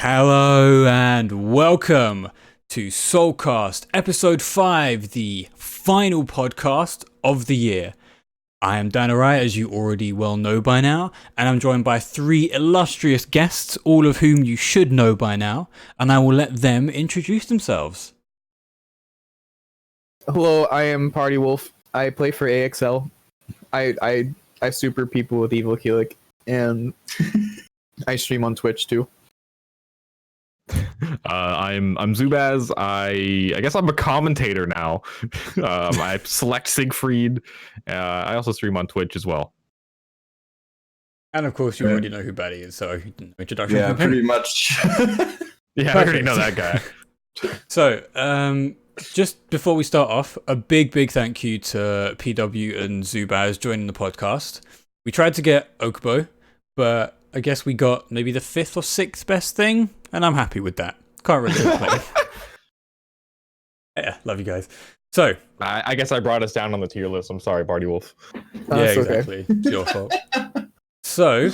Hello and welcome to SoulCast episode 5, the final podcast of the year. I am Dan Arai, as you already well know by now, and I'm joined by 3 illustrious guests, all of whom you should know by now, and I will let them introduce themselves. Hello, I am Party Wolf. I play for AXL. I super people with Evil Helic, and I stream on Twitch too. I'm Zubaz. I guess I'm a commentator now. I select Siegfried. I also stream on Twitch as well. And of course, you already know who Baddy is, so no introduction. Yeah, from him. pretty much. Yeah, I already know that guy. So, just before we start off, a big thank you to PW and Zubaz joining the podcast. We tried to get Okubo, but I guess we got maybe the 5th or 6th best thing, and I'm happy with that. Can't really complain. Yeah, love you guys. So, I guess I brought us down on the tier list. I'm sorry, Party Wolf. yeah, exactly. Okay. It's your fault. So,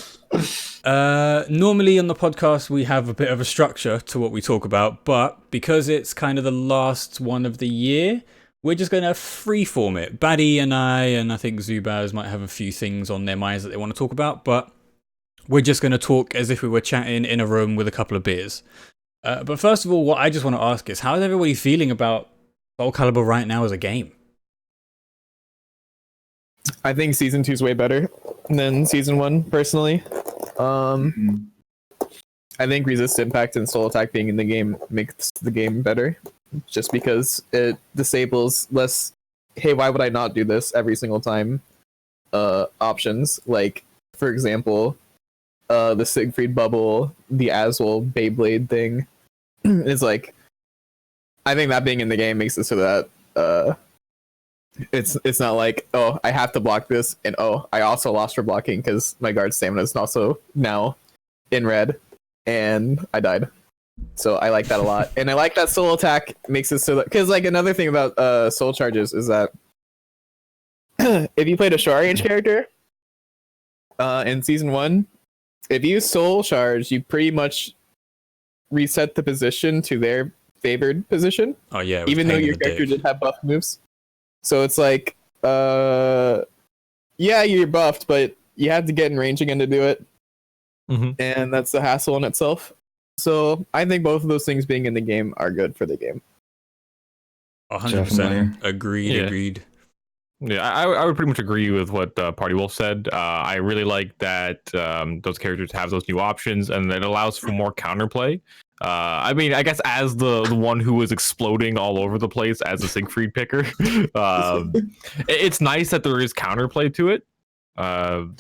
normally on the podcast we have a bit of a structure to what we talk about, but because it's kind of the last one of the year, we're just going to freeform it. Baddy and I think Zubaz might have a few things on their minds that they want to talk about, but we're just going to talk as if we were chatting in a room with a couple of beers. But first of all, what I just want to ask is, how is everybody feeling about Soul Calibur right now as a game? I think season 2 is way better than season 1, personally. I think Resist Impact and Soul Attack being in the game makes the game better, just because it disables less, hey, why would I not do this every single time options. Like, for example, the Siegfried bubble, the Azul Beyblade thing is like, I think that being in the game makes it so that it's not like, oh, I have to block this, and oh, I also lost for blocking because my guard stamina is also now in red, and I died. So I like that a lot, and I like that Soul Attack makes it so that, because like another thing about Soul Charges is that if you played a short range character in season 1, if you Soul Charge, you pretty much reset the position to their favored position. Oh yeah, even though your character did have buff moves. So it's like, yeah, you're buffed, but you had to get in range again to do it. Mm-hmm. And that's the hassle in itself. So I think both of those things being in the game are good for the game. 100% agreed. Yeah, I would pretty much agree with what Party Wolf said. I really like that those characters have those new options, and it allows for more counterplay. I mean, I guess as the one who was exploding all over the place as a Siegfried picker, it's nice that there is counterplay to it. So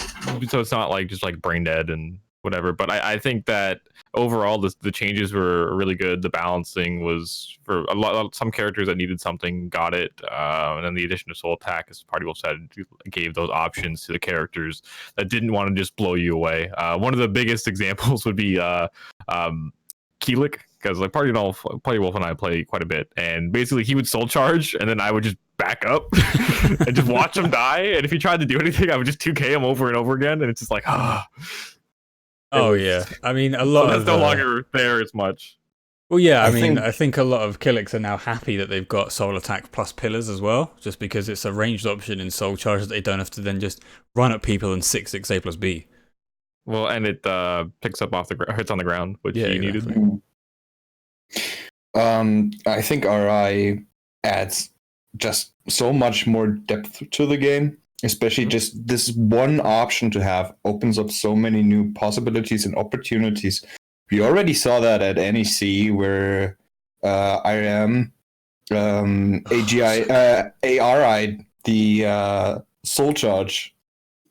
it's not like just like brain dead and whatever. But I think that overall the changes were really good. The balancing was for some characters that needed something got it, and then the addition of Soul Attack, as Party Wolf said, gave those options to the characters that didn't want to just blow you away. One of the biggest examples would be Keelik, because like Party Wolf and I play quite a bit, and basically he would Soul Charge, and then I would just back up and just watch him die. And if he tried to do anything, I would just 2K him over and over again, and it's just like, Oh yeah, I mean a lot of that's no longer there as much. Well, yeah, I think a lot of Killiks are now happy that they've got Soul Attack plus Pillars as well, just because it's a ranged option in Soul Charge that they don't have to then just run at people and 6 A plus B. Well, and it picks up off the hits on the ground, which you needed. I think RI adds just so much more depth to the game, especially just this one option to have opens up so many new possibilities and opportunities. We already saw that at NEC where IRM ARI'd the Soul Charge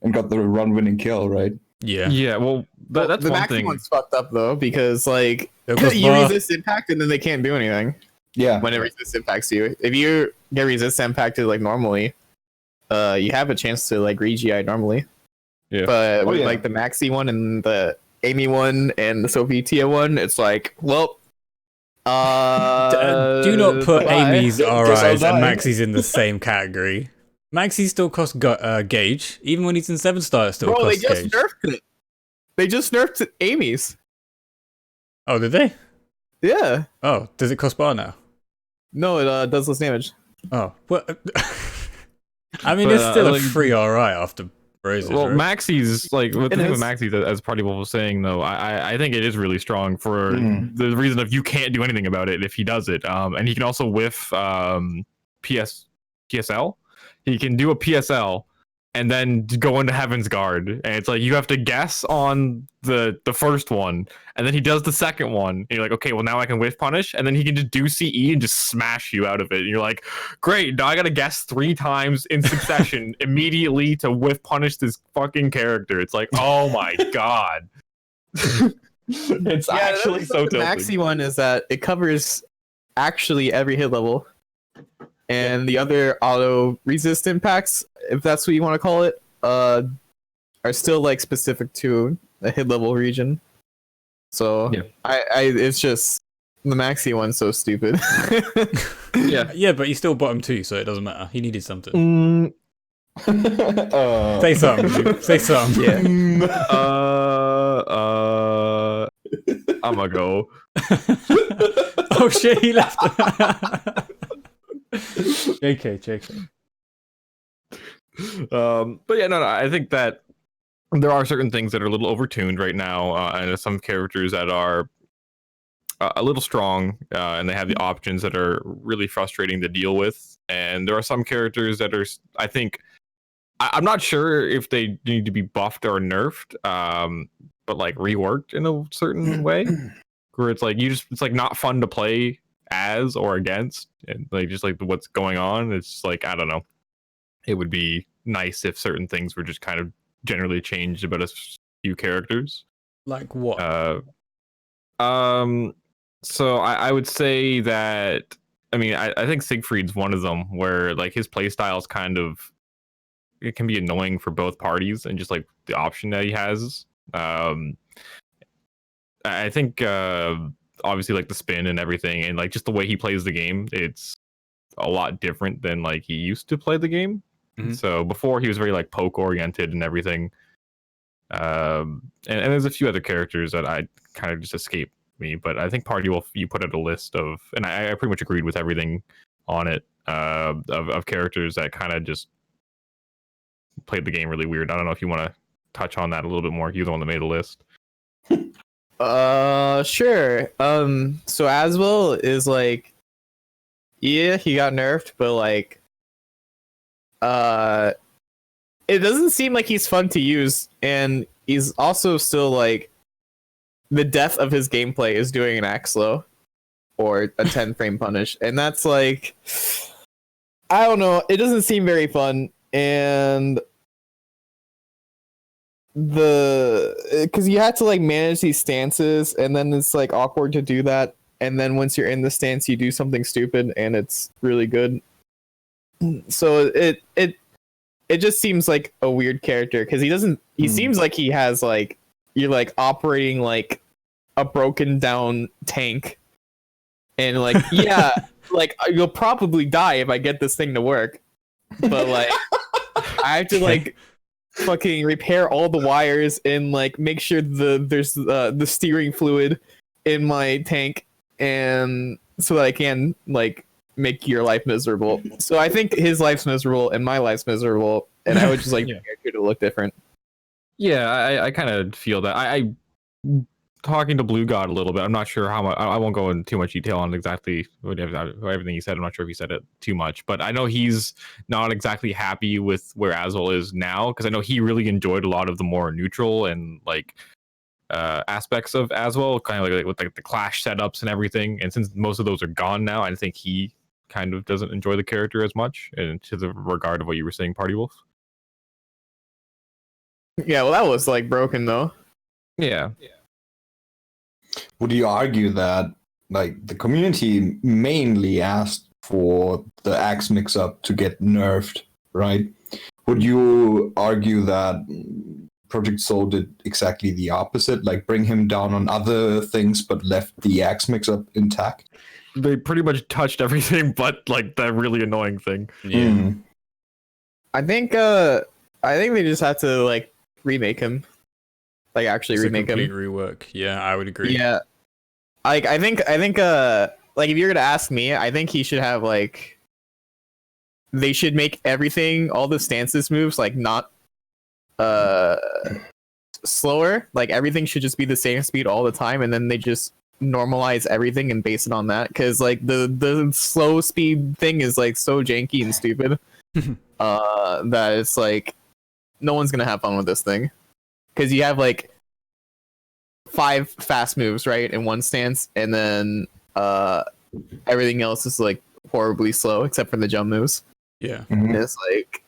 and got the run-winning kill, right? Yeah. Well, that's the one maxi thing. one's fucked up though, because like you resist impact and then they can't do anything. Yeah. When it resist impacts you, if you get resist impacted like normally, you have a chance to like re-GI normally. Yeah. But with like the maxi one and the Amy one and the Sophitia one, it's like, well, do not put Amy's RIs and Maxi's in the same category. Maxi still costs Gauge. Even when he's in 7-star, it still costs Gauge. Nerfed it. They just nerfed Amy's. Oh, did they? Yeah. Oh, does it cost bar now? No, it does less damage. Oh, well. I mean, But, it's still a like- free RI after raises, Well, right? Maxi's like with the It thing with is. Maxi, as Party Wolf was saying though, I think it is really strong for the reason of you can't do anything about it if he does it. And he can also whiff PSL. He can do a PSL and then go into Heaven's Guard, and it's like you have to guess on the first one, and then he does the second one, and you're like, okay, well now I can whiff punish, and then he can just do CE and just smash you out of it. And you're like, great, now I gotta guess 3 times in succession immediately to whiff punish this fucking character. It's like, oh my god. It's actually so the tilting. Maxi one is that it covers actually every hit level, and the other auto resist impacts, if that's what you want to call it, are still like specific to a hit level region. So Yeah. I it's just the Maxi one's so stupid. Yeah. Yeah, but he's still bottom 2, so it doesn't matter. He needed something. Say something. Dude. Say something. Yeah. I'm gonna go. Oh shit, he left. JK. But yeah, no, I think that there are certain things that are a little overtuned right now, and there's some characters that are a little strong, and they have the options that are really frustrating to deal with. And there are some characters that are, I think, I'm not sure if they need to be buffed or nerfed, but like reworked in a certain way, where it's like it's like not fun to play as or against, and like just like what's going on. It's just like, I don't know. It would be nice if certain things were just kind of generally changed about a few characters. Like what? So I would say that, I mean, I think Siegfried's one of them, where like his playstyle is kind of, it can be annoying for both parties, and just like the option that he has. I think obviously like the spin and everything, and like just the way he plays the game, it's a lot different than like he used to play the game. Mhm. So before he was very like poke oriented and everything. And there's a few other characters that I kind of just escape me, but I think Party Wolf, you put out a list of, and I pretty much agreed with everything on it, of characters that kind of just played the game really weird. I don't know if you want to touch on that a little bit more. You're the one that made the list. Sure. So Aswell is like, yeah, he got nerfed, but like, it doesn't seem like he's fun to use, and he's also still like, the death of his gameplay is doing an axe slow or a 10 frame punish, and that's like, I don't know, it doesn't seem very fun. And because you had to like manage these stances, and then it's like awkward to do that, and then once you're in the stance you do something stupid and it's really good. So it just seems like a weird character, because he seems like he has like, you're like operating like a broken down tank, and like, yeah, like you'll probably die if I get this thing to work, but like I have to like fucking repair all the wires and like make sure there's the steering fluid in my tank, and so that I can like make your life miserable. So I think his life's miserable and my life's miserable, and I would just like Yeah. the character to look different. Yeah, I kind of feel that. I talking to Blue God a little bit. I'm not sure how much. I won't go into too much detail on exactly everything he said. I'm not sure if he said it too much, but I know he's not exactly happy with where Azul is now, because I know he really enjoyed a lot of the more neutral and like aspects of Azul, kind of like with like the clash setups and everything. And since most of those are gone now, I think he kind of doesn't enjoy the character as much. And to the regard of what you were saying, Party Wolf. Yeah, well, that was like broken though. Yeah. Would you argue that like the community mainly asked for the axe mix-up to get nerfed, right? Would you argue that Project Soul did exactly the opposite, like bring him down on other things but left the axe mix-up intact? They pretty much touched everything but like that really annoying thing. Yeah. I think they just have to like remake him, like actually It's a remake him. complete rework. Yeah, I would agree. Yeah, like I think like if you're gonna ask me, I think he should have like they should make everything, all the stances moves, like not slower. Like everything should just be the same speed all the time, and then they just normalize everything and base it on that. Because like the slow speed thing is like so janky and stupid that it's like no one's gonna have fun with this thing. Because you have like 5 fast moves, right, in one stance, and then everything else is like horribly slow except for the jump moves. Yeah. And it's like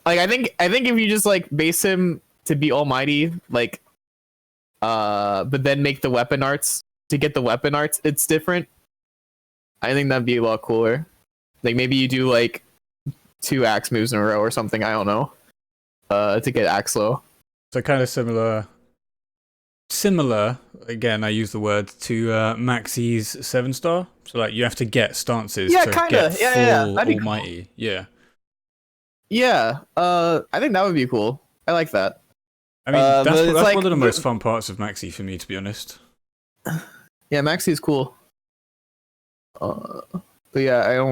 I think if you just like base him to be almighty, like but then make the weapon arts to get the weapon arts, it's different. I think that'd be a lot cooler. Like maybe you do like 2 axe moves in a row or something, I don't know. To get axe low. So kind of similar, again, I use the word to Maxi's 7-star. So like you have to get stances to get full almighty. Cool. Yeah. Yeah. I think that would be cool. I like that. I mean, that's like, one of the most fun parts of Maxi for me, to be honest. Yeah, Maxi is cool. But yeah,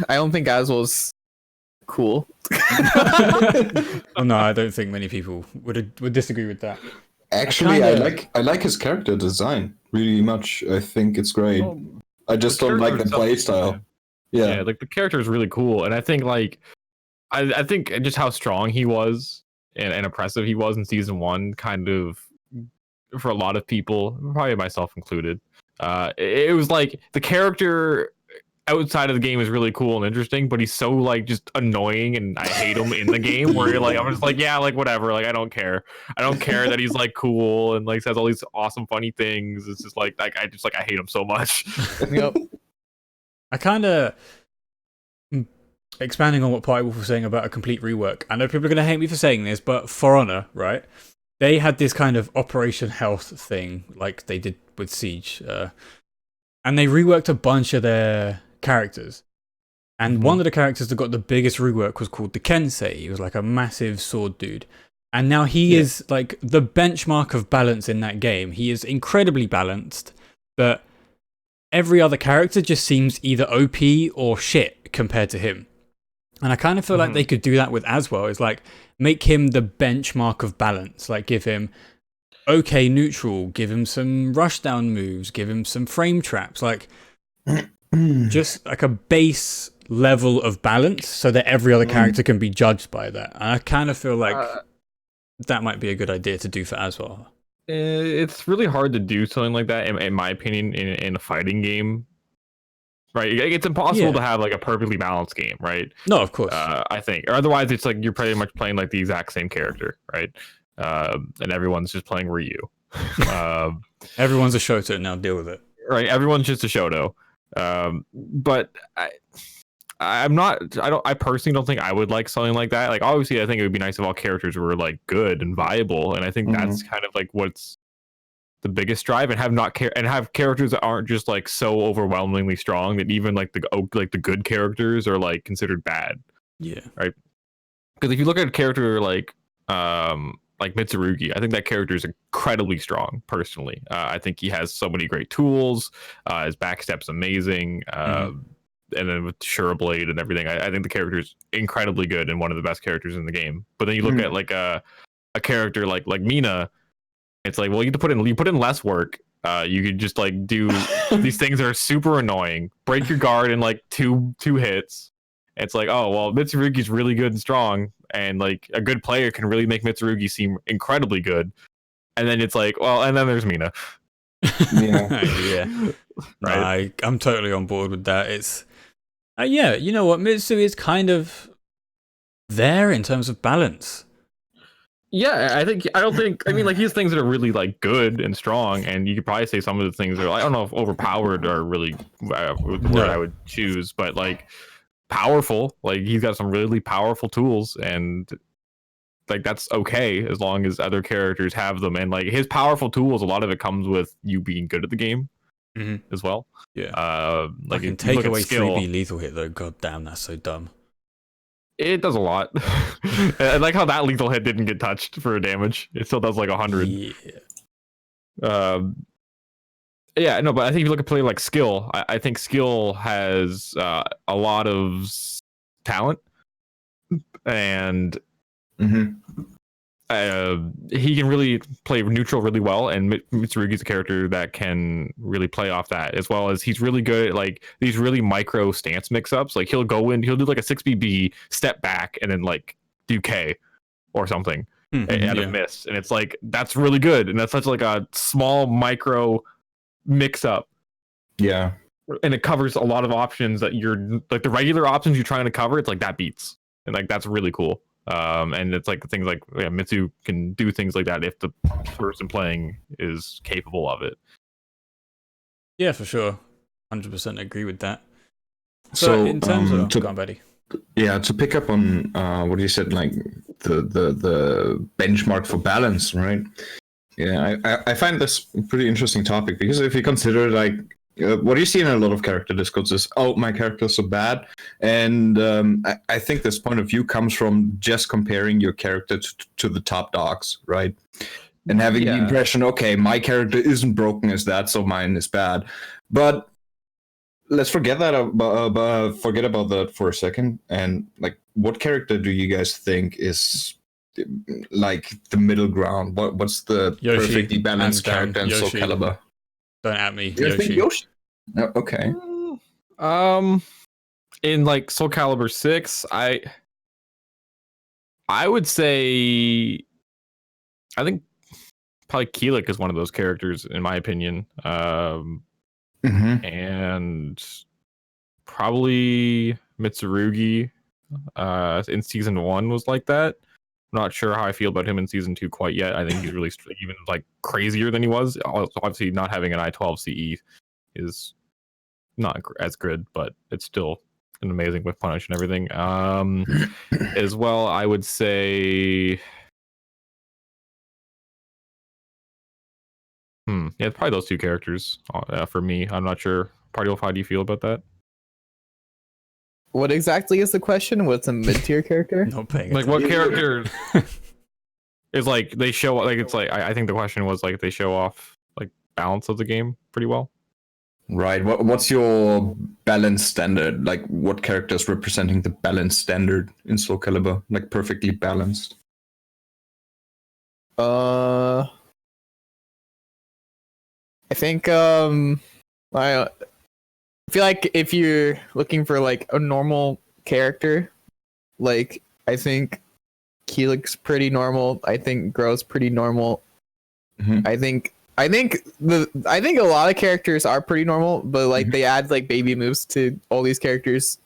I don't think Aswell's cool. Oh no, I don't think many people would disagree with that. Actually, I like his character design really much. I think it's great. I just don't like the play style. Yeah, like the character is really cool, and I think like I think just how strong he was and oppressive he was in season 1, kind of for a lot of people, probably myself included. It was like the character outside of the game is really cool and interesting, but he's so like just annoying, and I hate him in the game. Where you're like, I'm just like, yeah, like whatever, like I don't care that he's like cool and like says all these awesome funny things. It's just like I hate him so much. Yep. I kind of expanding on what Party Wolf was saying about a complete rework. I know people are going to hate me for saying this, but For Honor, right? They had this kind of Operation Health thing, like they did with Siege, and they reworked a bunch of their characters. And one of the characters that got the biggest rework was called the Kensei. He was like a massive sword dude. And now he is like the benchmark of balance in that game. He is incredibly balanced, but every other character just seems either OP or shit compared to him. And I kind of feel like they could do that with Aswell. It's like make him the benchmark of balance. Like give him okay neutral, give him some rushdown moves, give him some frame traps. Like just like a base level of balance so that every other character can be judged by that. And I kind of feel like that might be a good idea to do for Aswell. It's really hard to do something like that, in my opinion, in a fighting game. Right, it's impossible to have like a perfectly balanced game, right? No, of course. I think, or otherwise, it's like you're pretty much playing like the exact same character, right? And everyone's just playing Ryu. Everyone's a Shoto now. Deal with it. Right, everyone's just a Shoto. But I personally don't think I would like something like that. Like obviously, I think it would be nice if all characters were like good and viable, and I think that's kind of like what's the biggest drive, and have characters that aren't just like so overwhelmingly strong that even like the good characters are like considered bad. Yeah. Right. Because if you look at a character like Mitsurugi, I think that character is incredibly strong. Personally, I think he has so many great tools. His backstep's amazing. And then with Sureblade and everything, I think the character is incredibly good and one of the best characters in the game. But then you look at like a character like Mina. It's like, well, you put in less work. You could just like do these things that are super annoying. Break your guard in like two hits. It's like, oh well, Mitsurugi's really good and strong, and like a good player can really make Mitsurugi seem incredibly good. And then it's like, well, and then there's Mina. Yeah. Right. I'm totally on board with that. It's yeah, you know what, Mitsu is kind of there in terms of balance. Yeah, I mean, like, he has things that are really, like, good and strong, and you could probably say some of the things are, I don't know if overpowered are really what I would choose, but, like, powerful. Like, he's got some really powerful tools, and, like, that's okay as long as other characters have them. And, like, his powerful tools, a lot of it comes with you being good at the game as well. Yeah. Like, I can take away 3B lethal hit, though. God damn, that's so dumb. It does a lot. I like how that lethal hit didn't get touched for damage. It still does like 100. Yeah. Yeah, no, but I think if you look at play like skill, I think skill has a lot of talent, and he can really play neutral really well. And Mitsurugi's a character that can really play off that, as well as he's really good at like these really micro stance mix-ups. Like he'll go in, he'll do like a 6BB, step back, and then like do K or something at a miss, and it's like that's really good, and that's such like a small micro mix up, and it covers a lot of options that you're like the regular options you're trying to cover. It's like that beats, and like that's really cool. And it's like things like Mitsu can do things like that if the person playing is capable of it. Yeah, for sure, 100% agree with that. So in terms of go on, Baddy. Yeah, to pick up on what you said, like the benchmark for balance, right? Yeah, I find this a pretty interesting topic, because if you consider like what you see in a lot of character discourse is, oh, my character's so bad, and I think this point of view comes from just comparing your character to the top dogs, right? And having the impression, okay, my character isn't broken as that, so mine is bad. But let's forget that forget about that for a second, and like, what character do you guys think is like the middle ground? What's the Yoshi, perfectly balanced character in Soul Yoshi. Calibur? Don't at me, You think Yoshi? Oh, okay. In like Soul Calibur 6, I would say I think probably Keelik is one of those characters in my opinion. And probably Mitsurugi in season 1 was like that. I'm not sure how I feel about him in season 2 quite yet. I think he's really even like crazier than he was. Obviously, not having an I-12 CE is not as good, but it's still an amazing with punish and everything. As well, I would say, yeah, probably those two characters for me. I'm not sure. Party Wolf, how do you feel about that? What exactly is the question? What's a mid-tier character? No paying Like, what character is like they show like it's like I think the question was like they show off like balance of the game pretty well. Right. What's your balance standard? Like, what character is representing the balance standard in Soul Calibur? Like, perfectly balanced. I think I feel like if you're looking for like a normal character, like I think Keelik's pretty normal. I think Grow's pretty normal. I think a lot of characters are pretty normal, but like they add like baby moves to all these characters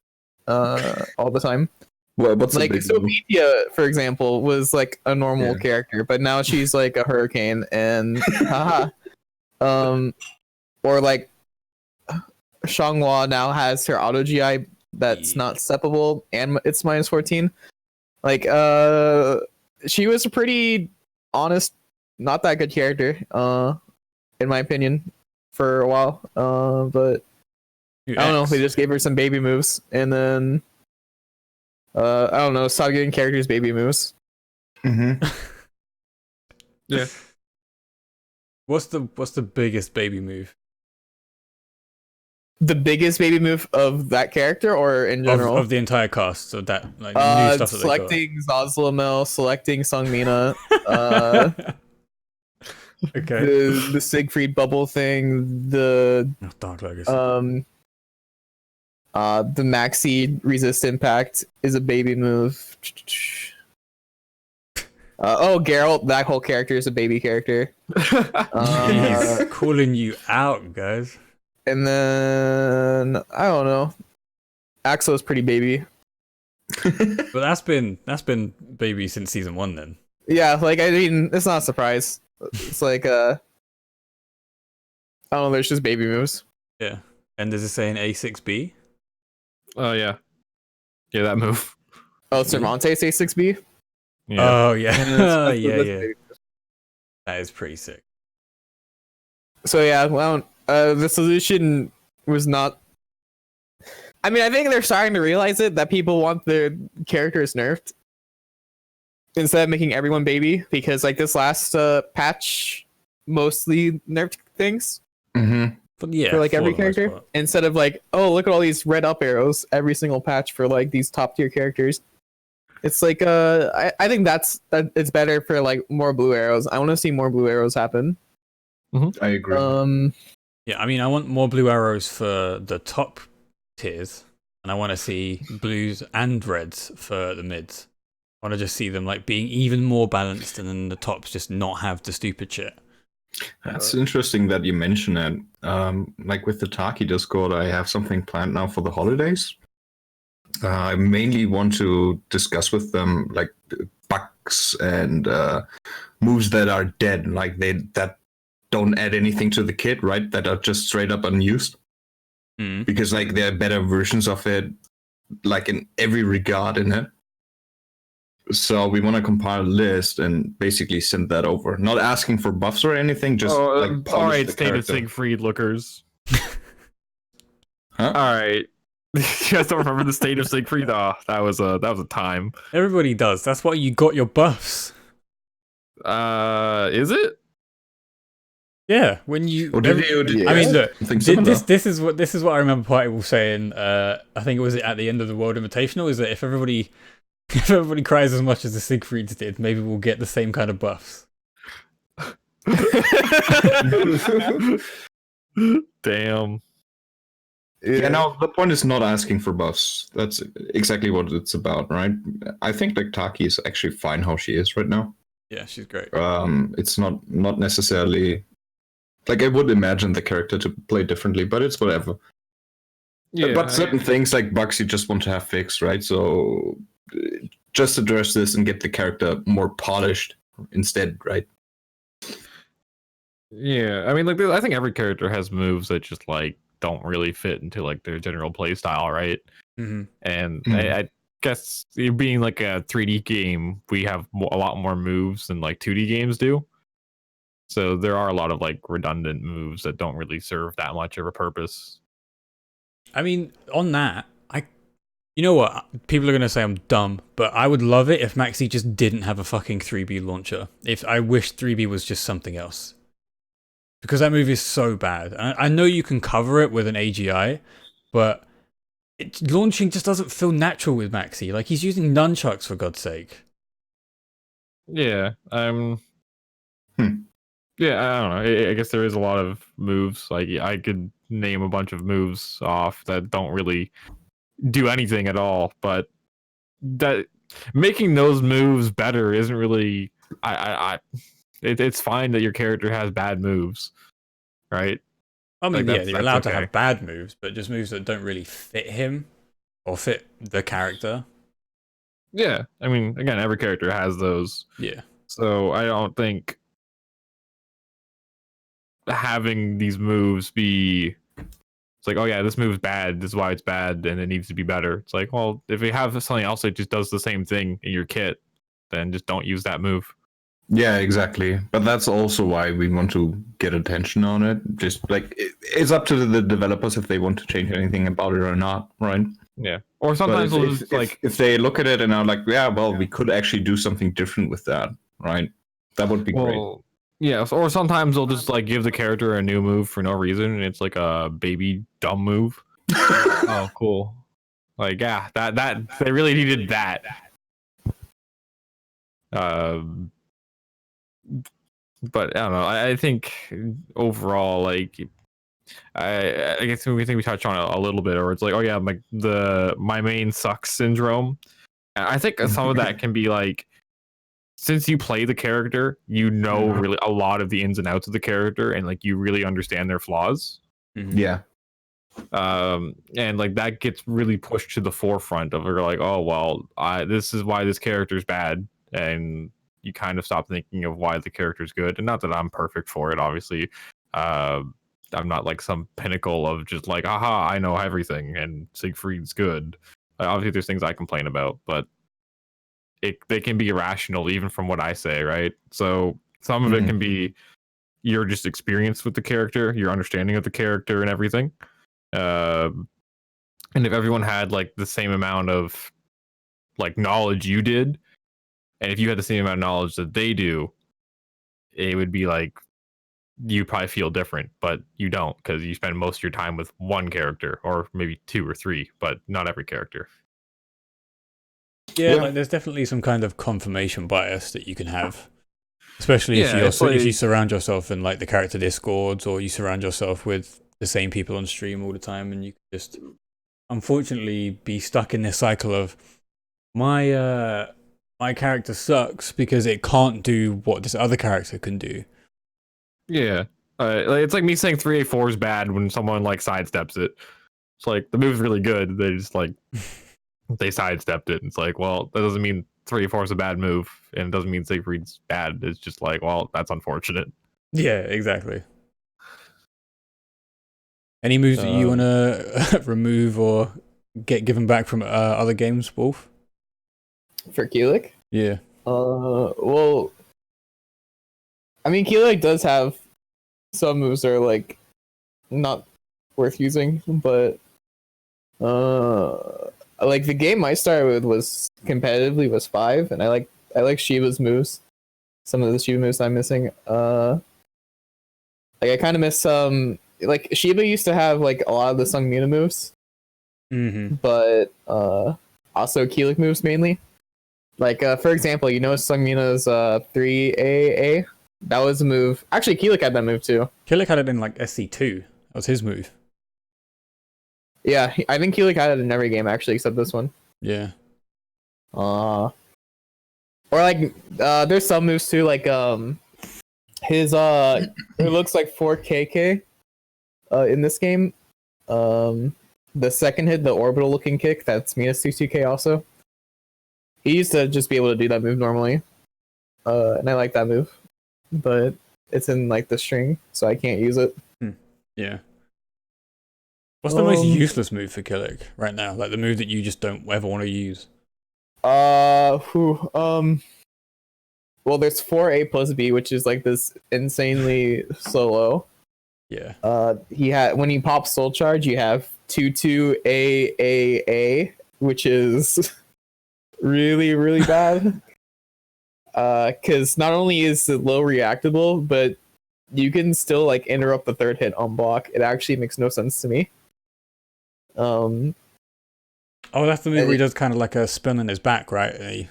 all the time. What's like Sophia, for example, was like a normal character, but now she's like a hurricane and haha. Or like Xianghua now has her auto GI that's not steppable and it's -14. Like she was a pretty honest, not that good character, in my opinion, for a while. But I don't know, they just gave her some baby moves and then I don't know, stop giving characters baby moves. Yeah. What's the biggest baby move? The biggest baby move of that character, or in general of the entire cast? So that like new stuff that selecting Zazlamel, selecting Songmina, okay, the Siegfried bubble thing, the Dark Legacy. the Maxi resist impact is a baby move. Geralt, that whole character is a baby character. He's calling you out, guys. And then I don't know, Axel's pretty baby. But that's been baby since season 1 then. Yeah, like I mean, it's not a surprise. It's like I don't know, there's just baby moves. Yeah. And does it say an A6B? Oh yeah, that move. Oh, Cervantes A6B. Yeah. Oh yeah. Yeah. That is pretty sick. So yeah, well, the solution was not. I mean, I think they're starting to realize it, that people want their characters nerfed instead of making everyone baby, because like this last patch mostly nerfed things. But yeah, for like every the most character, part. instead of like, oh, look at all these red up arrows every single patch for like these top tier characters. It's like I think that it's better for like more blue arrows. I want to see more blue arrows happen. I agree. Yeah, I mean, I want more blue arrows for the top tiers, and I want to see blues and reds for the mids. I want to just see them like being even more balanced, and then the tops just not have the stupid shit. That's interesting that you mention it. Like with the Taki Discord, I have something planned now for the holidays. I mainly want to discuss with them like bugs and moves that are dead, like that don't add anything to the kit, right? That are just straight up unused. Because like there are better versions of it, like in every regard in it. So we want to compile a list and basically send that over. Not asking for buffs or anything, just like polish all right, the State of character. Siegfried lookers. Huh? All right. You guys don't remember the State of Siegfried? Oh, that was a time. Everybody does. That's why you got your buffs. Is it? Yeah, when you. Or did you? I mean, look. Something similar. This is what I remember Party Wolf saying. I think it was at the end of the World Invitational. Is that if everybody cries as much as the Siegfrieds did, maybe we'll get the same kind of buffs. Damn. Yeah, no, the point is not asking for buffs. That's exactly what it's about, right? I think like Taki is actually fine how she is right now. Yeah, she's great. It's not necessarily like I would imagine the character to play differently, but it's whatever. Yeah. But certain things like bugs you just want to have fixed, right? So just address this and get the character more polished instead, right? Yeah, I mean, like, I think every character has moves that just like don't really fit into like their general play style, right? Mm-hmm. And I guess it being like a 3D game, we have a lot more moves than like 2D games do. So there are a lot of like redundant moves that don't really serve that much of a purpose. I mean, on that, you know what? People are gonna say I'm dumb, but I would love it if Maxi just didn't have a fucking 3B launcher. If I wish 3B was just something else, because that move is so bad. I know you can cover it with an AGI, but launching just doesn't feel natural with Maxi. Like he's using nunchucks for God's sake. Yeah. Yeah, I don't know. I guess there is a lot of moves. Like I could name a bunch of moves off that don't really do anything at all, but that making those moves better isn't really. It's fine that your character has bad moves, right? I mean, Like, yeah, you're that's allowed to okay. have bad moves, but just moves that don't really fit him or fit the character. Yeah, I mean, again, every character has those. Yeah. So I don't think having these moves be it's like, oh yeah, this move's bad, this is why it's bad, and it needs to be better. It's like, well, if you have something else that just does the same thing in your kit, then just don't use that move. Yeah, exactly. But that's also why we want to get attention on it. Just like it's up to the developers if they want to change anything about it or not, right? Yeah. Or But sometimes we'll just like if they look at it and are like, yeah, well, we could actually do something different with that, right? That would be great. well, yeah, or sometimes they'll just like give the character a new move for no reason, and it's like a baby dumb move. Oh, cool. Like, yeah, that they really needed that. But I don't know. I think overall, like, I guess we think we touched on it a little bit, or it's like, oh yeah, my main sucks syndrome. I think some of that can be like, since you play the character, you know really a lot of the ins and outs of the character, and like you really understand their flaws. Mm-hmm. Yeah. And like that gets really pushed to the forefront of like, oh well, this is why this character's bad, and you kind of stop thinking of why the character's good. And not that I'm perfect for it, obviously. I'm not like some pinnacle of just like, aha, I know everything and Siegfried's good. Obviously, there's things I complain about, but they can be irrational even from what I say, right? So some of it can be your just experience with the character, your understanding of the character and everything. And if everyone had like the same amount of like knowledge you did, and if you had the same amount of knowledge that they do, it would be like you probably feel different, but you don't because you spend most of your time with one character or maybe 2 or 3, but not every character. Yeah, like there's definitely some kind of confirmation bias that you can have, especially if like, you surround yourself in like the character discords, or you surround yourself with the same people on stream all the time, and you can just unfortunately be stuck in this cycle of my character sucks because it can't do what this other character can do. Yeah. It's like me saying 3A4 is bad when someone like sidesteps it. It's like the move's really good. They just like they sidestepped it. It's like, well, that doesn't mean 3A4 is a bad move, and it doesn't mean Siegfried's bad. It's just like, well, that's unfortunate. Yeah, exactly. Any moves that you want to remove or get given back from other games, Wolf? For Keelik? Yeah. Well, I mean, Keelik does have some moves that are like not worth using, but like the game I started with was competitively was 5, and I like Shiva's moves. Some of the Shiva moves I'm missing. Like I kind of miss like Shiva used to have like a lot of the Sung Mina moves, but also Keelik moves mainly. Like for example, you know Sung Mina's 3AA. That was a move. Actually, Keelik had that move too. Keelik had it in like SC2. That was his move. Yeah, I think Keelik had it in every game actually, except this one. Yeah. Or like there's some moves too, like his it looks like 4KK in this game. The second hit, the orbital looking kick, that's minus 2k also. He used to just be able to do that move normally. And I like that move. But it's in like the string, so I can't use it. Yeah. What's the most useless move for Keelik right now? Like the move that you just don't ever want to use? Well, there's 4A plus B, which is like this insanely solo. Yeah. He had when he pops Soul Charge, you have 2-2-A, which is really, really bad. Because not only is it low reactable, but you can still like interrupt the third hit on block. It actually makes no sense to me. Oh, that's the move where he does kind of like a spin on his back, right?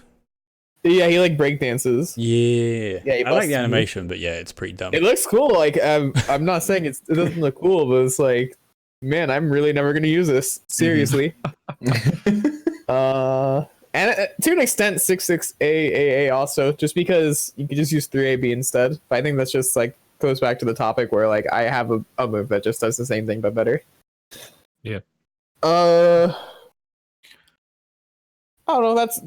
Yeah, he like break dances. Yeah, I like the animation, but yeah, it's pretty dumb. It looks cool. Like I'm not saying it doesn't look cool, but it's like, man, I'm really never gonna use this seriously. And to an extent, 6-6-A also, just because you could just use 3AB instead. But I think that's just like goes back to the topic where like I have a move that just does the same thing but better. Yeah. I don't know. That's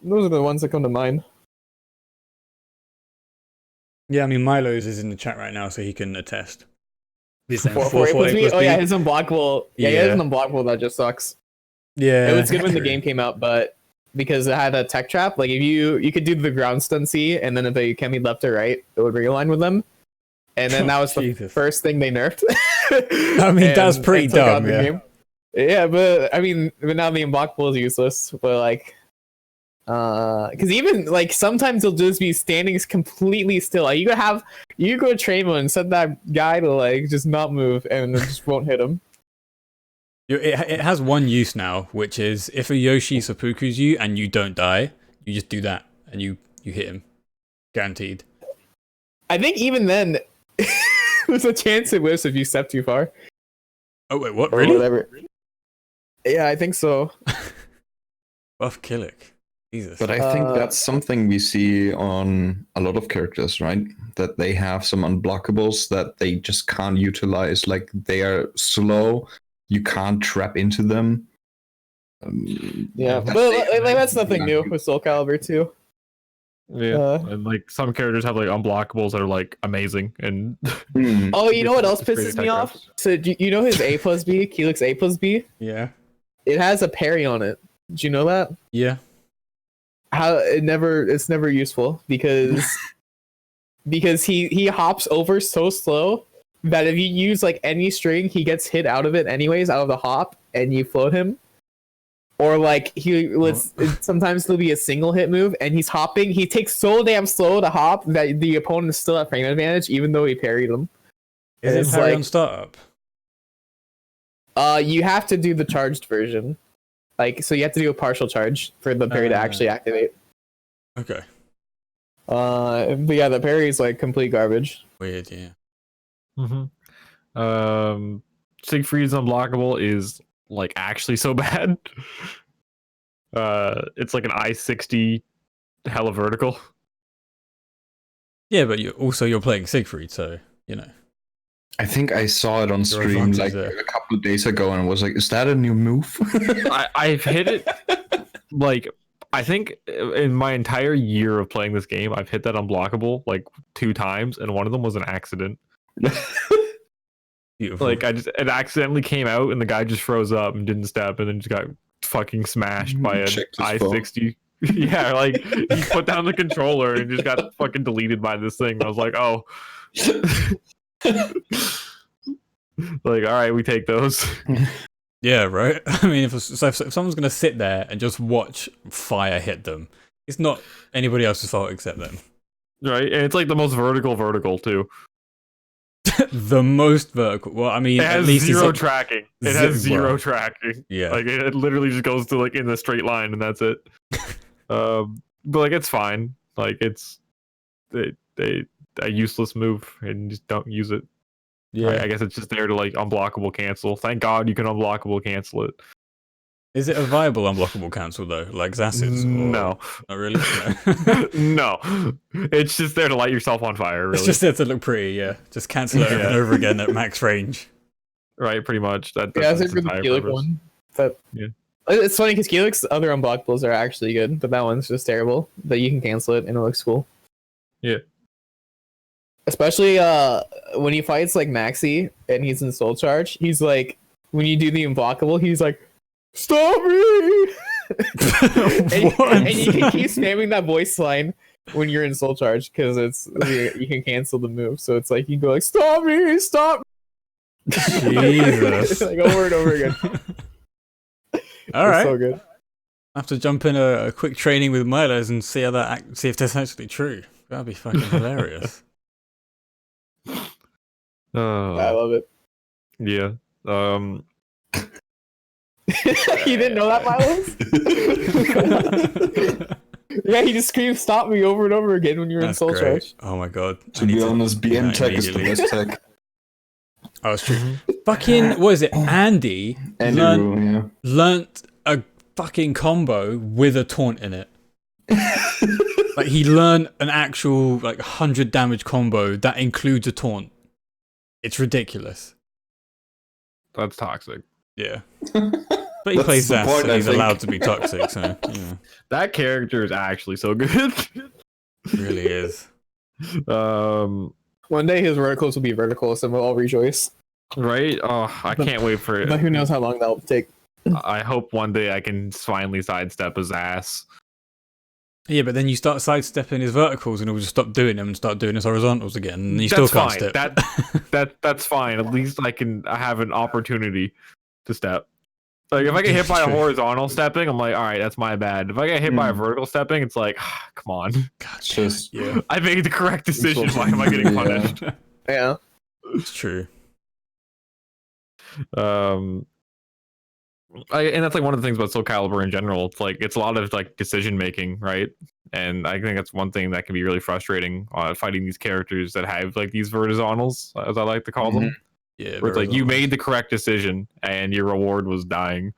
those are the ones that come to mind. Yeah, I mean Milo's is in the chat right now, so he can attest. He's saying 4A plus B. Oh yeah, his unblockable. Yeah, he has an unblockable that just sucks. Yeah, it was good when the game came out, but because it had a tech trap, like if you could do the ground stun C, and then if they came with right, it would realign with them. And then that was the first thing they nerfed. I mean, that's pretty dumb. Yeah, but I mean, but now the unblockable is useless. But like, because even like sometimes he'll just be standing completely still. Like, you go train mode and set that guy to like just not move, and it just won't hit him. It has one use now, which is if a Yoshi seppukus you and you don't die, you just do that and you hit him, guaranteed. I think even then, there's a chance it whiffs if you step too far. Oh wait, what? Really? Whatever. Yeah, I think so. Buff Keelik. Jesus. But I think that's something we see on a lot of characters, right? That they have some unblockables that they just can't utilize. Like they are slow. You can't trap into them. Yeah, but like, that's nothing new with Soul Calibur too. Yeah, and like some characters have like unblockables that are like amazing. And oh, you know what else pisses me off? So you know his A plus B, Keelik's A plus B? Yeah. It has a parry on it. Did you know that? Yeah. It's never useful because he hops over so slow that if you use like any string, he gets hit out of it anyways, out of the hop, and you float him. Or like sometimes there'll be a single hit move and he's hopping. He takes so damn slow to hop that the opponent is still at frame advantage even though he parried him. Is it parry on startup? You have to do the charged version. Like, so you have to do a partial charge for the parry to actually activate. Okay. But yeah, the parry is like complete garbage. Weird, yeah. Siegfried's unblockable is like actually so bad. It's like an I-60 hella vertical. Yeah, but you're playing Siegfried, so you know. I think I saw it on stream like a couple of days ago, and I was like, "Is that a new move?" I've hit it like I think in my entire year of playing this game, I've hit that unblockable like 2 times, and one of them was an accident. Beautiful. Like it accidentally came out, and the guy just froze up and didn't step, and then just got fucking smashed by an I-60. Yeah, like he put down the controller and just got fucking deleted by this thing. I was like, oh. Like, all right, we take those. Yeah, right. I mean, if someone's gonna sit there and just watch fire hit them, it's not anybody else's fault except them. Right, and it's like the most vertical too. The most vertical. Well, I mean, it has at least zero tracking. It has zero tracking. Yeah, like it literally just goes to like in the straight line, and that's it. But like it's fine. Like it's a useless move, and just don't use it. Yeah, I guess it's just there to like unblockable cancel. Thank God you can unblockable cancel it. Is it a viable unblockable cancel though, like Zass's? No, not really. No. No, it's just there to light yourself on fire. Really, it's just there to look pretty. Yeah, just cancel it over and over again at max range. Right, pretty much. That's it for the Keelik one. But yeah, it's funny because Keelik's other unblockables are actually good, but that one's just terrible. But you can cancel it and it looks cool. Yeah. Especially when he fights like Maxi and he's in Soul Charge, he's like, when you do the unblockable, he's like, "Stop me!" and you can keep spamming that voice line when you're in Soul Charge because you can cancel the move. So it's like you go like, "Stop me! Stop!" Jesus, like over and over again. All right, so good. I have to jump in a quick training with Milo's and see how see if that's actually true. That'd be fucking hilarious. I love it. Yeah. You didn't know that, Milos? Yeah, he just screams "Stop me" over and over again when you're in Soul Charge. Oh my god. To be honest, BM tech is the best tech. Oh, it's true. Fucking, what is it? Andy learnt a fucking combo with a taunt in it. Like he learned an actual like 100 damage combo that includes a taunt. It's ridiculous. That's toxic. Yeah. But he plays that, so he's allowed to be toxic, so yeah. That character is actually so good. Really is. One day his verticals will be verticals and we'll all rejoice. Right? Oh, I can't wait for it. But who knows how long that'll take. I hope one day I can finally sidestep his ass. Yeah, but then you start sidestepping his verticals and he'll just stop doing them and start doing his horizontals again, and you still can't step. That's fine. At least I have an opportunity to step. Like if I get hit by a horizontal stepping, I'm like, all right, that's my bad. If I get hit by a vertical stepping, it's like, come on. God, I made the correct decision. Why am I getting punished? Yeah, it's true. And that's like one of the things about Soul Calibur in general. It's like it's a lot of like decision making, right? And I think that's one thing that can be really frustrating fighting these characters that have like these verticals, as I like to call them. Yeah, where it's like you made the correct decision and your reward was dying.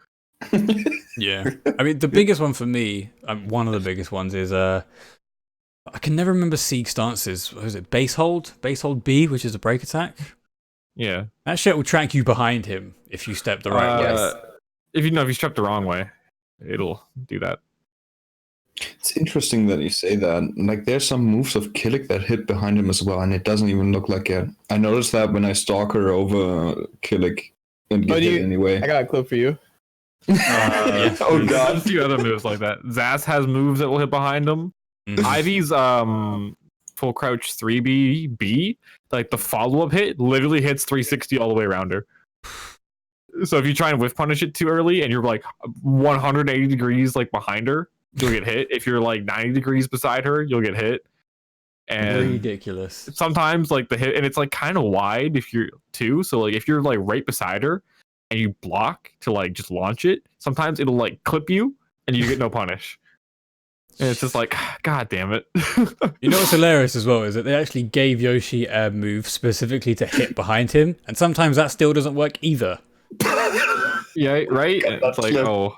Yeah, I mean the biggest one for me, one of the biggest ones is I can never remember Sieg stances. What was it? Base hold B, which is a break attack. Yeah, that shit will track you behind him if you step the right way. If you step the wrong way, it'll do that. It's interesting that you say that. Like, there's some moves of Killick that hit behind him as well, and it doesn't even look like it. I noticed that when I stalk her over Killick and get hit anyway. I got a clip for you. Oh god, a few other moves like that. Zaz has moves that will hit behind him. Ivy's full crouch 3B, like the follow up hit, literally hits 360 all the way around her. So if you try and whiff punish it too early and you're like 180 degrees like behind her, you'll get hit. If you're like 90 degrees beside her, you'll get hit. And ridiculous. sometimes like the hit, and it's like kind of wide if you're too. So like if you're like right beside her and you block to like just launch it, sometimes it'll like clip you and you get no punish. And it's just like, God damn it. You know what's hilarious as well is that they actually gave Yoshi a move specifically to hit behind him, and sometimes that still doesn't work either. Yeah, right? And it's like, oh,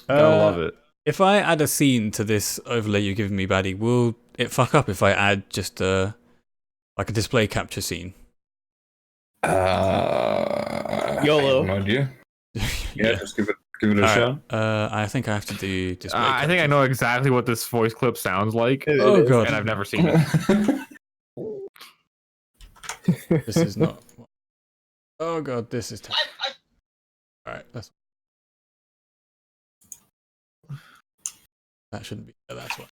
gotta love it. If I add a scene to this overlay you're giving me, Baddy, will it fuck up if I add just like a display capture scene? YOLO. I have no idea. Yeah, just give it a shot. I think I have to do display I think I know exactly what this voice clip sounds like. Oh god. And I've never seen it. This is not. Oh god, this is terrible. Alright, that shouldn't be there, that's why.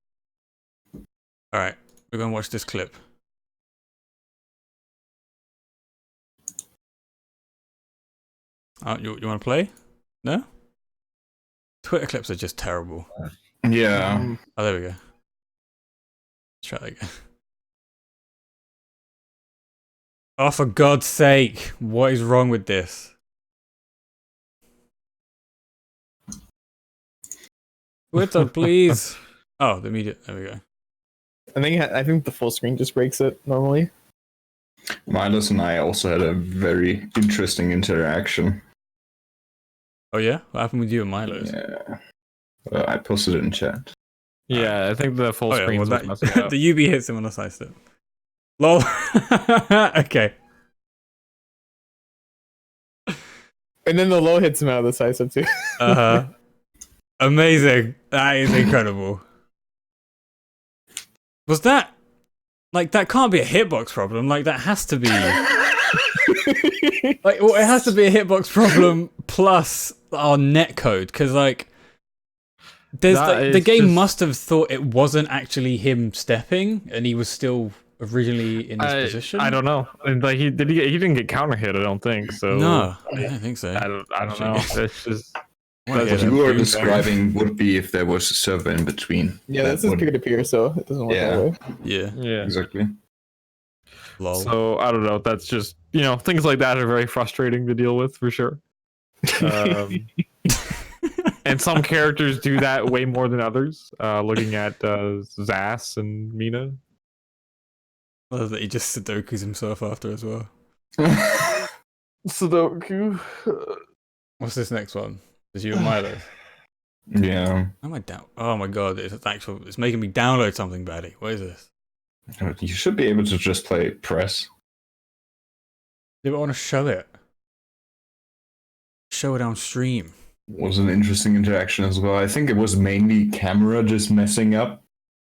Alright, we're gonna watch this clip. You wanna play? No? Twitter clips are just terrible. Yeah. Oh, there we go. Let's try that again. Oh, for God's sake, what is wrong with this? Twitter, please. Oh, the media. There we go. I think the full screen just breaks it normally. Milos and I also had a very interesting interaction. Oh yeah? What happened with you and Milo's? Yeah. I posted it in chat. Yeah, I think the full screen was messing up. The UB hits him on the side step. Lol. Okay. And then the low hits him out of the side step too. Uh-huh. Amazing. That is incredible. Was that... Like, that can't be a hitbox problem. Like, that has to be... Like, well, it has to be a hitbox problem plus our netcode, because, like... the game must have thought it wasn't actually him stepping, and he was still originally in his position. I don't know. And like he didn't get counter hit. I don't think so. No, I don't think so. I don't know. It's just what you were describing would be if there was a server in between. Yeah, this is peer to peer, so it doesn't work that way. Yeah, exactly. Lol. So I don't know. That's just things like that are very frustrating to deal with for sure. And some characters do that way more than others. Looking at Zas and Mina. I love that he just Sudokus himself after as well. Sudoku. What's this next one? Is you and Milo? Yeah. Am I down? Oh my god! It's making me download something, Baddy. What is this? You should be able to just play press. Yeah, but I want to show it. Show it on stream. Was an interesting interaction as well. I think it was mainly camera just messing up.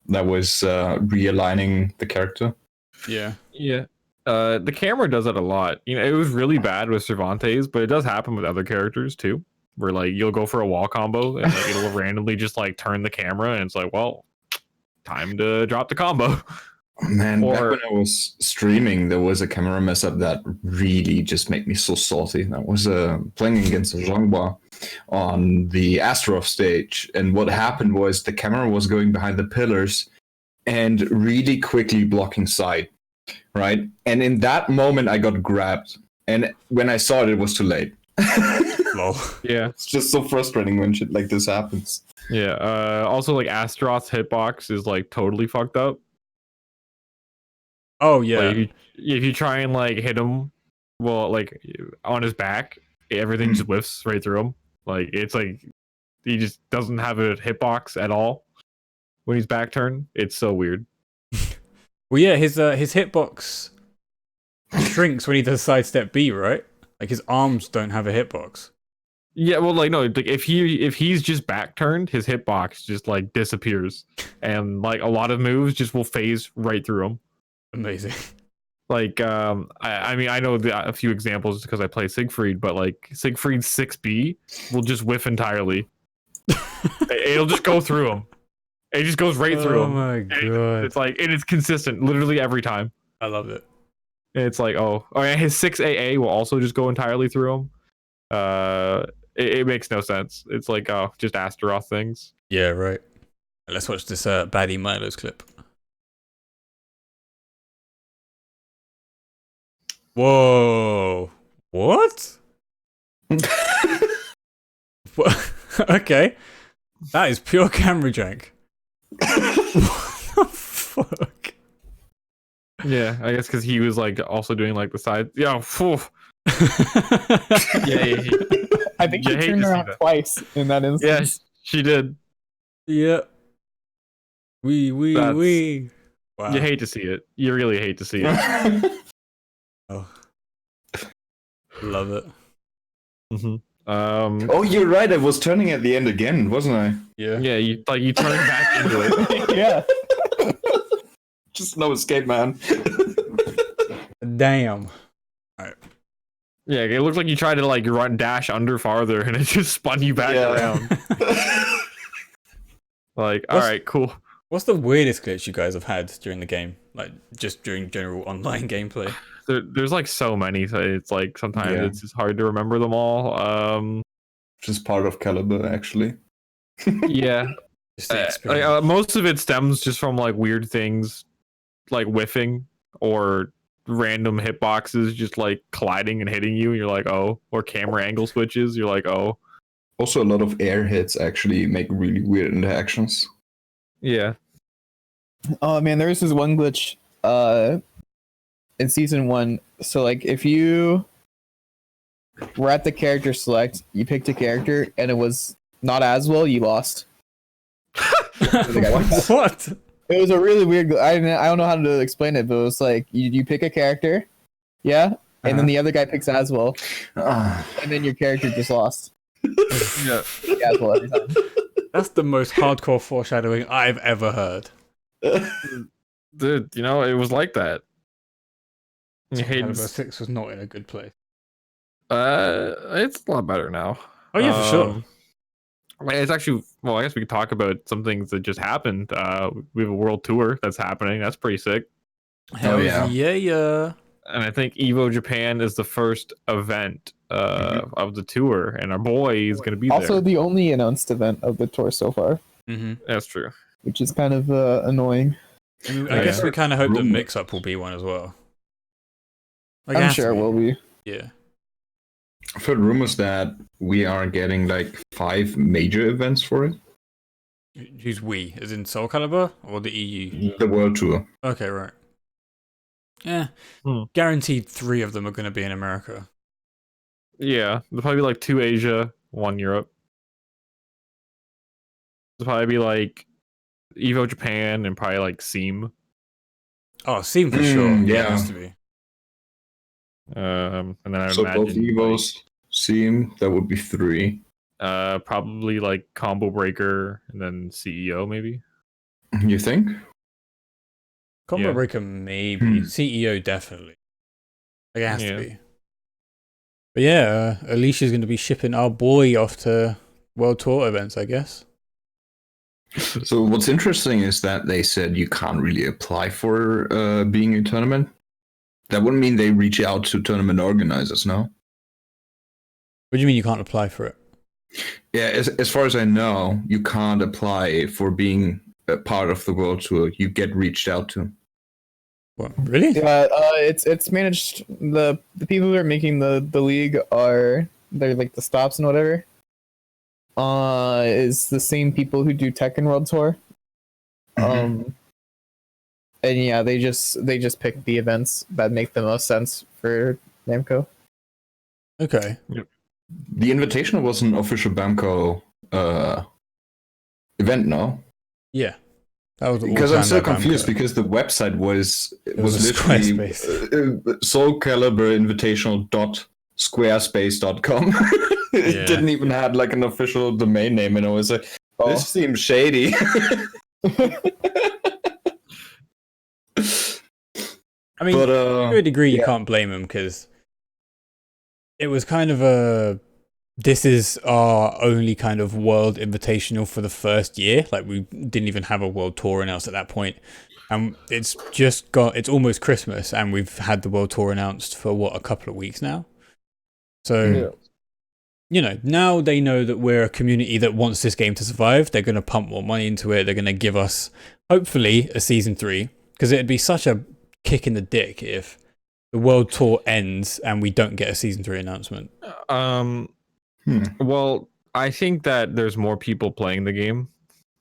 That was realigning the character. Yeah. The camera does that a lot. It was really bad with Cervantes, but it does happen with other characters too. Where like you'll go for a wall combo and like, it'll randomly just like turn the camera, and it's like, well, time to drop the combo. Man, back when I was streaming, there was a camera mess up that really just made me so salty. That was playing against a Zhongba on the Astaroth stage, and what happened was the camera was going behind the pillars and really quickly blocking sight, right? And in that moment, I got grabbed, and when I saw it, it was too late. Lol. Yeah, it's just so frustrating when shit like this happens. Yeah. Also, like Astaroth's hitbox is like totally fucked up. Oh yeah. Like, if you try and like hit him, well, like on his back, everything just whiffs right through him. Like it's like he just doesn't have a hitbox at all when he's back turned. It's so weird. Well, yeah, his hitbox shrinks when he does sidestep B, right? Like his arms don't have a hitbox. Yeah, well, like no, like if he's just back turned, his hitbox just like disappears, and like a lot of moves just will phase right through him. Amazing. Like I mean I know a few examples because I play Siegfried, but like Siegfried's 6B will just whiff entirely. It'll just go through him. It just goes right through him. Oh my god! It's like it's consistent, literally every time. I love it. And it's like and his 6AA will also just go entirely through him. It makes no sense. It's like just Astaroth things. Yeah, right. Let's watch this Baddy Milo's clip. Whoa. What? Okay. That is pure camera jank. What the fuck? Yeah, I guess because he was like also doing like the side. Yeah, phew. Yeah. I think You she hate turned to see around that. twice in that instance. Yes, she did. Yeah. We. You Wow. hate to see it. You really hate to see it. Oh. Love it. Oh, you're right. I was turning at the end again, wasn't I? Yeah. Yeah, you turn back into it. Yeah. Just no escape, man. Damn. Yeah, it looked like you tried to like dash under farther, and it just spun you back around. Like, all right, cool. What's the weirdest glitch you guys have had during the game? Like, just during general online gameplay? There's like so many, so it's like sometimes it's just hard to remember them all. Just part of Caliber, actually. Yeah. Just the experience. Most of it stems just from like weird things, like whiffing or random hitboxes just like colliding and hitting you, and you're like, oh, or camera angle switches, you're like, oh. Also, a lot of air hits actually make really weird interactions. Yeah. Oh man, there was this one glitch in season 1. So like if you were at the character select, you picked a character and it was not as well, you lost. What? It was a really weird. I don't know how to explain it, but it was like you pick a character, yeah, and then the other guy picks Aswell, and then your character just lost. Yeah. Aswell every time. That's the most hardcore foreshadowing I've ever heard. Dude, you know, it was like that. Caliber 6 was not in a good place. It's a lot better now. Oh yeah, for sure. It's actually, well, I guess we could talk about some things that just happened. We have a world tour that's happening. That's pretty sick. Hell yeah. And I think Evo Japan is the first event of the tour, and our boy is going to be Also, there. the only announced event of the tour so far, That's true. which is kind of annoying. I guess we kind of hope that Mix Up will be one as well. Like, I'm sure it will be. Yeah. I've heard rumors that we are getting like 5 major events for it. Who's we? As in Soul Calibur or the EU? The world tour. Okay, right. Yeah. Guaranteed 3 of them are going to be in America. Yeah, there'll probably be like 2 Asia, 1 Europe. There'll probably be like Evo Japan and probably like Seam. Oh, Seam for sure. Yeah. It has to be. And then I would So imagine both Evos, Seam, that would be 3. probably like Combo Breaker and then CEO maybe. You think? Combo Yeah. Breaker maybe. CEO definitely. Like, it has to be. But yeah, Alicia's going to be shipping our boy off to World Tour events, I guess. So what's interesting is that they said you can't really apply for being in a tournament. That wouldn't mean they reach out to tournament organizers, no? What do you mean you can't apply for it? Yeah, as far as I know, you can't apply for being a part of the World Tour. You get reached out to. What? Really? Yeah, it's managed. The people who are making the league they're like the stops and whatever. Is the same people who do Tekken World Tour. And yeah, they just pick the events that make the most sense for Namco. Okay. The Invitational was an official Bamco event, no? Yeah. That was Because I'm so planned by confused Bamco. because the website was was a literally Squarespace. Soul Calibur Invitational.squarespace.com. It didn't even have like an official domain name, and I was like, this seems shady. I mean, But, to a degree, you can't blame him because it was kind of this is our only kind of world invitational for the first year. Like, we didn't even have a world tour announced at that point. And it's almost Christmas, and we've had the world tour announced for a couple of weeks now. So, you know, now they know that we're a community that wants this game to survive. They're going to pump more money into it. They're going to give us, hopefully, a season 3, because it'd be such a kick in the dick if the world tour ends and we don't get a season 3 announcement? Well, I think that there's more people playing the game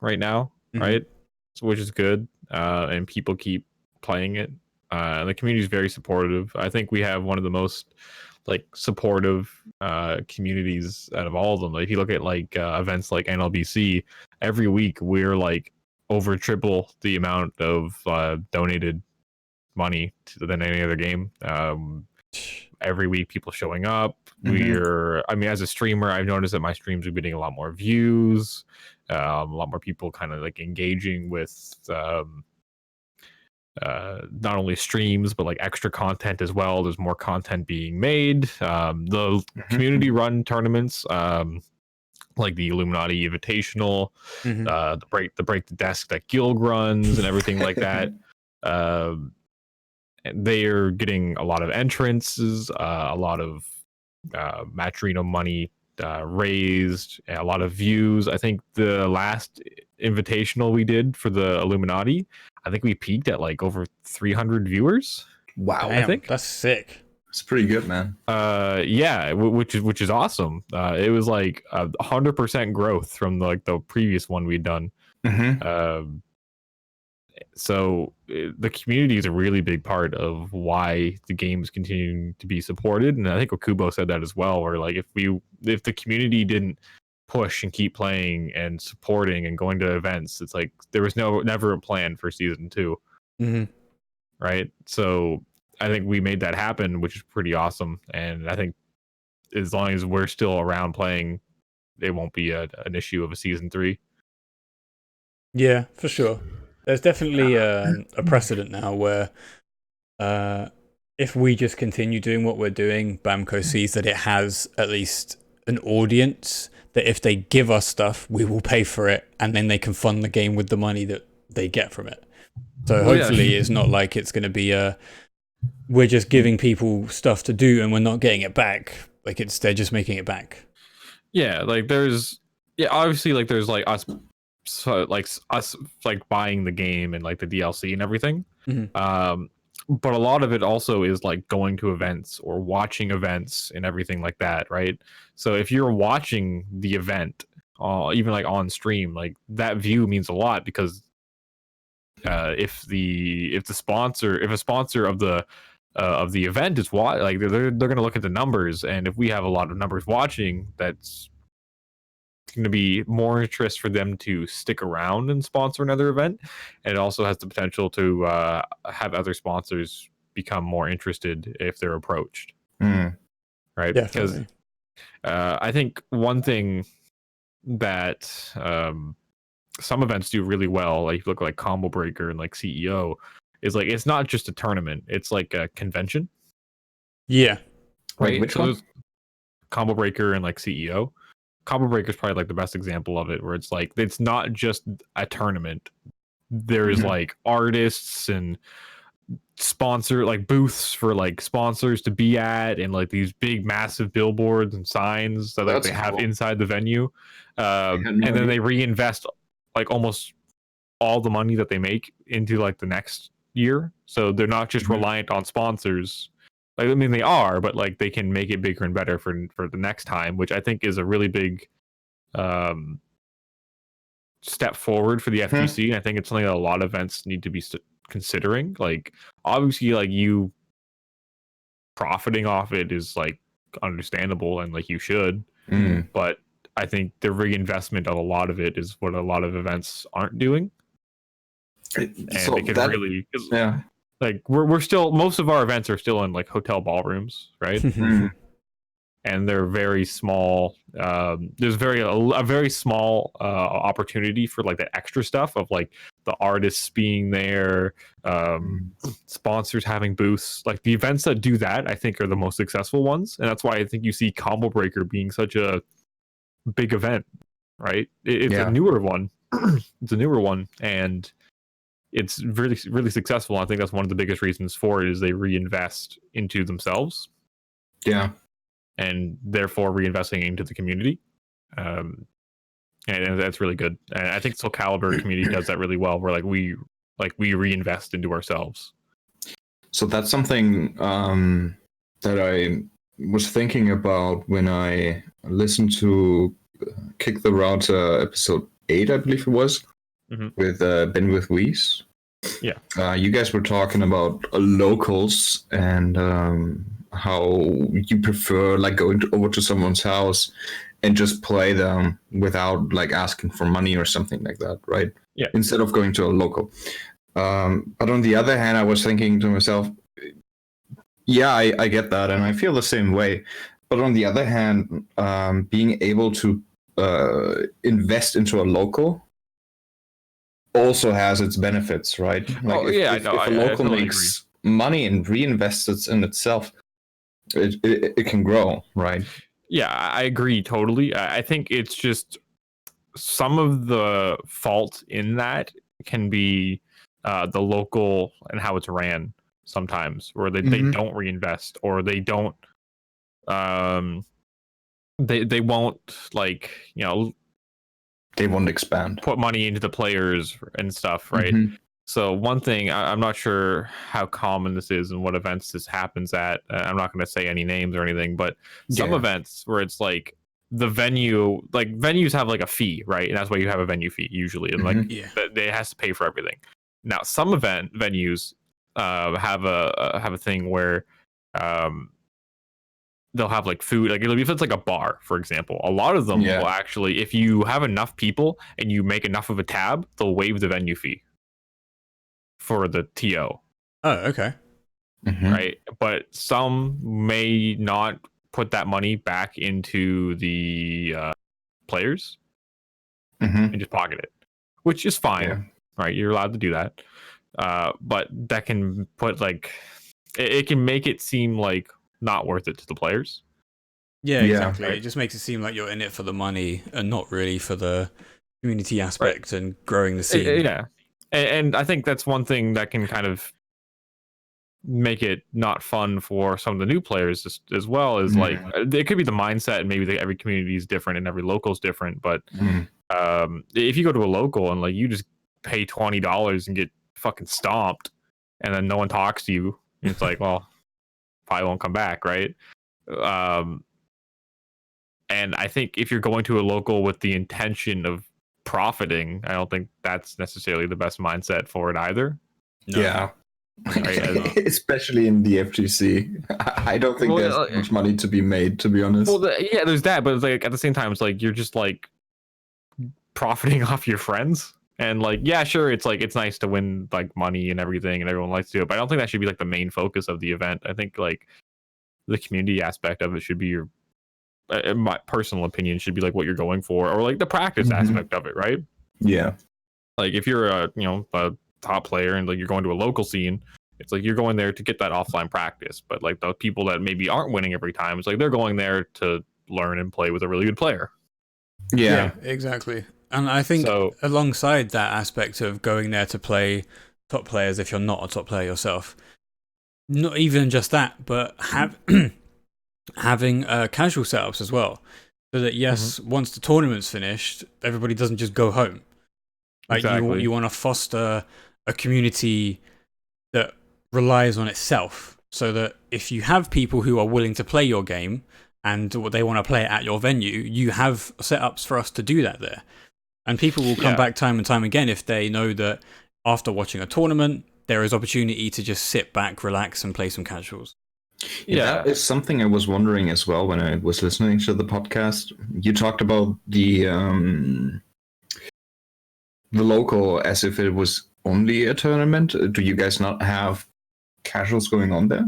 right now, right? So, which is good, and people keep playing it. The community is very supportive. I think we have one of the most like supportive communities out of all of them. Like, if you look at like events like NLBC, every week we're like over triple the amount of donated money than any other game. Every week people showing up. As a streamer, I've noticed that my streams are getting a lot more views, a lot more people kind of like engaging with not only streams but like extra content as well. There's more content being made. The community run tournaments, like the Illuminati Invitational, the break the desk that Guild runs and everything like that. They are getting a lot of entrances, a lot of Matrino money raised, a lot of views. I think the last invitational we did for the Illuminati, I think we peaked at like over 300 viewers. Wow. Damn, I think that's sick. It's pretty good, man. Yeah, which is awesome. It was like 100% growth from the previous one we'd done. So the community is a really big part of why the game is continuing to be supported, and I think Okubo said that as well. Where like if the community didn't push and keep playing and supporting and going to events, it's like there was never a plan for season 2, right? So I think we made that happen, which is pretty awesome. And I think as long as we're still around playing, it won't be an issue of a season 3. Yeah, for sure. There's definitely a precedent now where if we just continue doing what we're doing, Bamco sees that it has at least an audience, that if they give us stuff, we will pay for it, and then they can fund the game with the money that they get from it. So hopefully it's not like it's going to be we're just giving people stuff to do and we're not getting it back. Like they're just making it back. Yeah, like obviously like there's like us like buying the game and like the DLC and everything. But a lot of it also is like going to events or watching events and everything like that, right? So if you're watching the event, even like on stream, like that view means a lot, because if a sponsor of the event is like they're going to look at the numbers, and if we have a lot of numbers watching, that's going to be more interest for them to stick around and sponsor another event. And it also has the potential to have other sponsors become more interested if they're approached. Right? Because I think one thing that some events do really well, like if you look like Combo Breaker and like CEO, is like it's not just a tournament, it's like a convention. Yeah. Right? Which one? Combo Breaker and like CEO. Combo Breaker is probably like the best example of it, where it's like it's not just a tournament. There's like artists and sponsor like booths for like sponsors to be at, and like these big massive billboards and signs that like, they have inside the venue. And then they reinvest like almost all the money that they make into like the next year. So they're not just reliant on sponsors. Like, I mean, they are, but like they can make it bigger and better for the next time, which I think is a really big step forward for the FGC. And I think it's something that a lot of events need to be considering. Like, obviously, like you profiting off it is like understandable, and like you should. But I think the reinvestment of a lot of it is what a lot of events aren't doing. And so it can really, like we're still, most of our events are still in like hotel ballrooms, right? And they're very small. There's a very small opportunity for like the extra stuff of like the artists being there, sponsors having booths. Like the events that do that, I think, are the most successful ones, and that's why I think you see Combo Breaker being such a big event, right? It's a newer one. It's a newer one, and it's really, really successful. I think that's one of the biggest reasons for it is they reinvest into themselves. Yeah. And therefore reinvesting into the community. And that's really good. And I think Soul Calibur community does that really well, where like we reinvest into ourselves. So that's something that I was thinking about when I listened to Kick the Router episode 8, I believe it was, with Ben with Weiss. Yeah. You guys were talking about locals and how you prefer like going over to someone's house and just play them without like asking for money or something like that, right? Yeah. Instead of going to a local. But on the other hand, I was thinking to myself, yeah, I get that, and I feel the same way. But on the other hand, being able to invest into a local also has its benefits, right? Like if a local makes money and reinvests it in itself, it can grow, right? Yeah, I agree totally. I think it's just some of the fault in that can be the local and how it's ran sometimes, where they don't reinvest, or they don't they won't, like, they won't expand, put money into the players and stuff, right? So one thing, I'm not sure how common this is and what events this happens at. I'm not going to say any names or anything, but some events where it's like the venue, like venues have like a fee, right? And that's why you have a venue fee usually, and like it has to pay for everything. Now some venues have a thing where they'll have like food, like if it's like a bar, for example, a lot of them will actually, if you have enough people and you make enough of a tab, they'll waive the venue fee for the TO. Oh, okay. Right. But some may not put that money back into the players and just pocket it, which is fine. Right. You're allowed to do that. But that can put like, it can make it seem like not worth it to the players. Yeah, exactly. Right. It just makes it seem like you're in it for the money and not really for the community aspect and growing the scene. Yeah. And I think that's one thing that can kind of make it not fun for some of the new players as well, is like, it could be the mindset, and maybe every community is different and every local is different. But if you go to a local and like you just pay $20 and get fucking stomped, and then no one talks to you, it's like, well, probably won't come back, right? And I think if you're going to a local with the intention of profiting, I don't think that's necessarily the best mindset for it either. No. Yeah. Especially in the FGC. I don't think there's much money to be made, to be honest. Well, there's that, but it's like at the same time, it's like you're just like profiting off your friends. And like, yeah, sure, it's like, it's nice to win like money and everything, and everyone likes to do it, but I don't think that should be like the main focus of the event. I think like the community aspect of it should be your, in my personal opinion, should be like what you're going for, or like the practice aspect of it, right? Yeah. Like if you're a top player and like you're going to a local scene, it's like you're going there to get that offline practice. But like the people that maybe aren't winning every time, it's like they're going there to learn and play with a really good player. Yeah, exactly. And I think alongside that aspect of going there to play top players, if you're not a top player yourself, not even just that, but having casual setups as well, so that once the tournament's finished, everybody doesn't just go home. Like you want to foster a community that relies on itself, so that if you have people who are willing to play your game and they want to play it at your venue, you have setups for us to do that there. And people will come back time and time again if they know that after watching a tournament, there is opportunity to just sit back, relax, and play some casuals. Yeah, that is something I was wondering as well when I was listening to the podcast. You talked about the local as if it was only a tournament. Do you guys not have casuals going on there?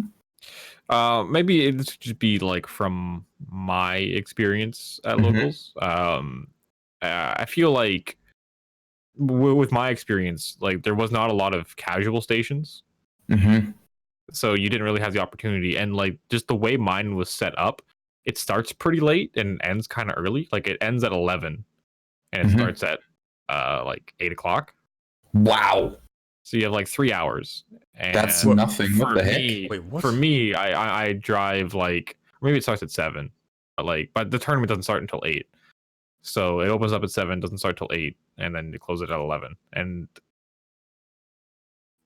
Maybe it should just be like from my experience at locals. I feel like with my experience, like there was not a lot of casual stations. So you didn't really have the opportunity, and like just the way mine was set up, it starts pretty late and ends kind of early. Like it ends at 11 and it starts at like 8 o'clock. Wow. So you have like 3 hours. And that's nothing. What the heck? Wait, what? For me, I drive like, maybe it starts at 7, but the tournament doesn't start until 8. So it opens up at 7, doesn't start till 8, and then you close it at 11. And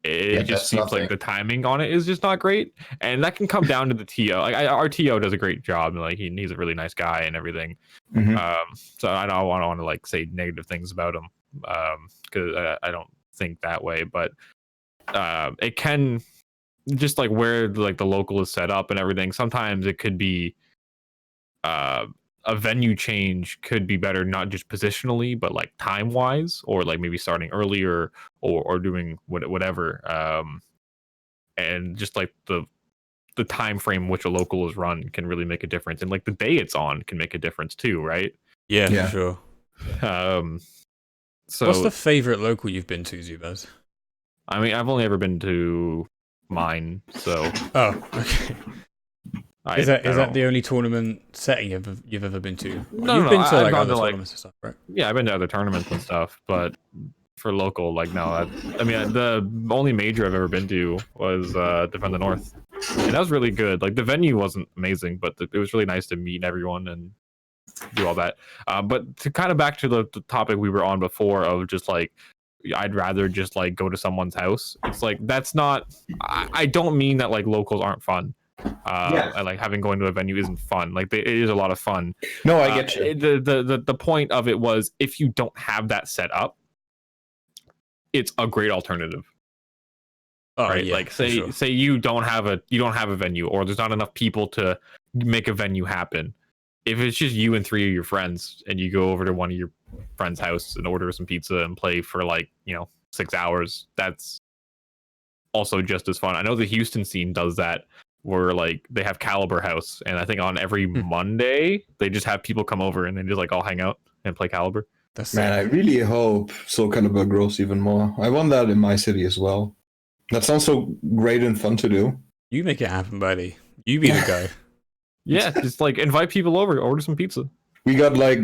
It just seems like the timing on it is just not great, and that can come down to the TO. Like our TO does a great job, and like he's a really nice guy and everything. So I don't want to like say negative things about him, because I don't think that way. But it can just like where like the local is set up and everything. Sometimes it could be a venue change could be better, not just positionally, but like time wise, or like maybe starting earlier or doing whatever. And just like the time frame which a local is run can really make a difference, and like the day it's on can make a difference too, right? Yeah, for sure. So what's the favorite local you've been to, Zubaz? I mean, I've only ever been to mine, so okay. Is that the only tournament setting you've ever been to? No, you've been to I've like gone other to, tournaments and stuff, right? Yeah, I've been to other tournaments and stuff, but for local, like no. I mean, the only major I've ever been to was Defend the North, and that was really good. Like the venue wasn't amazing, but it was really nice to meet everyone and do all that. But to kind of back to the topic we were on before of just like I'd rather just like go to someone's house. It's like that's not. I don't mean that like locals aren't fun. And like going to a venue isn't fun. Like it is a lot of fun. No, I get you. The point of it was if you don't have that set up, it's a great alternative. Right? Yeah, like say you don't have a venue, or there's not enough people to make a venue happen. If it's just you and 3 of your friends and you go over to one of your friend's house and order some pizza and play for 6 hours, that's also just as fun. I know the Houston scene does that, where like they have Caliber House, and I think on every Monday they just have people come over and they just like all hang out and play Caliber. Man, I really hope SoulCaliber grows even more. I want that in my city as well. That sounds so great and fun to do. You make it happen, buddy. You be the guy. Yeah, just like invite people over, order some pizza. We got 2 other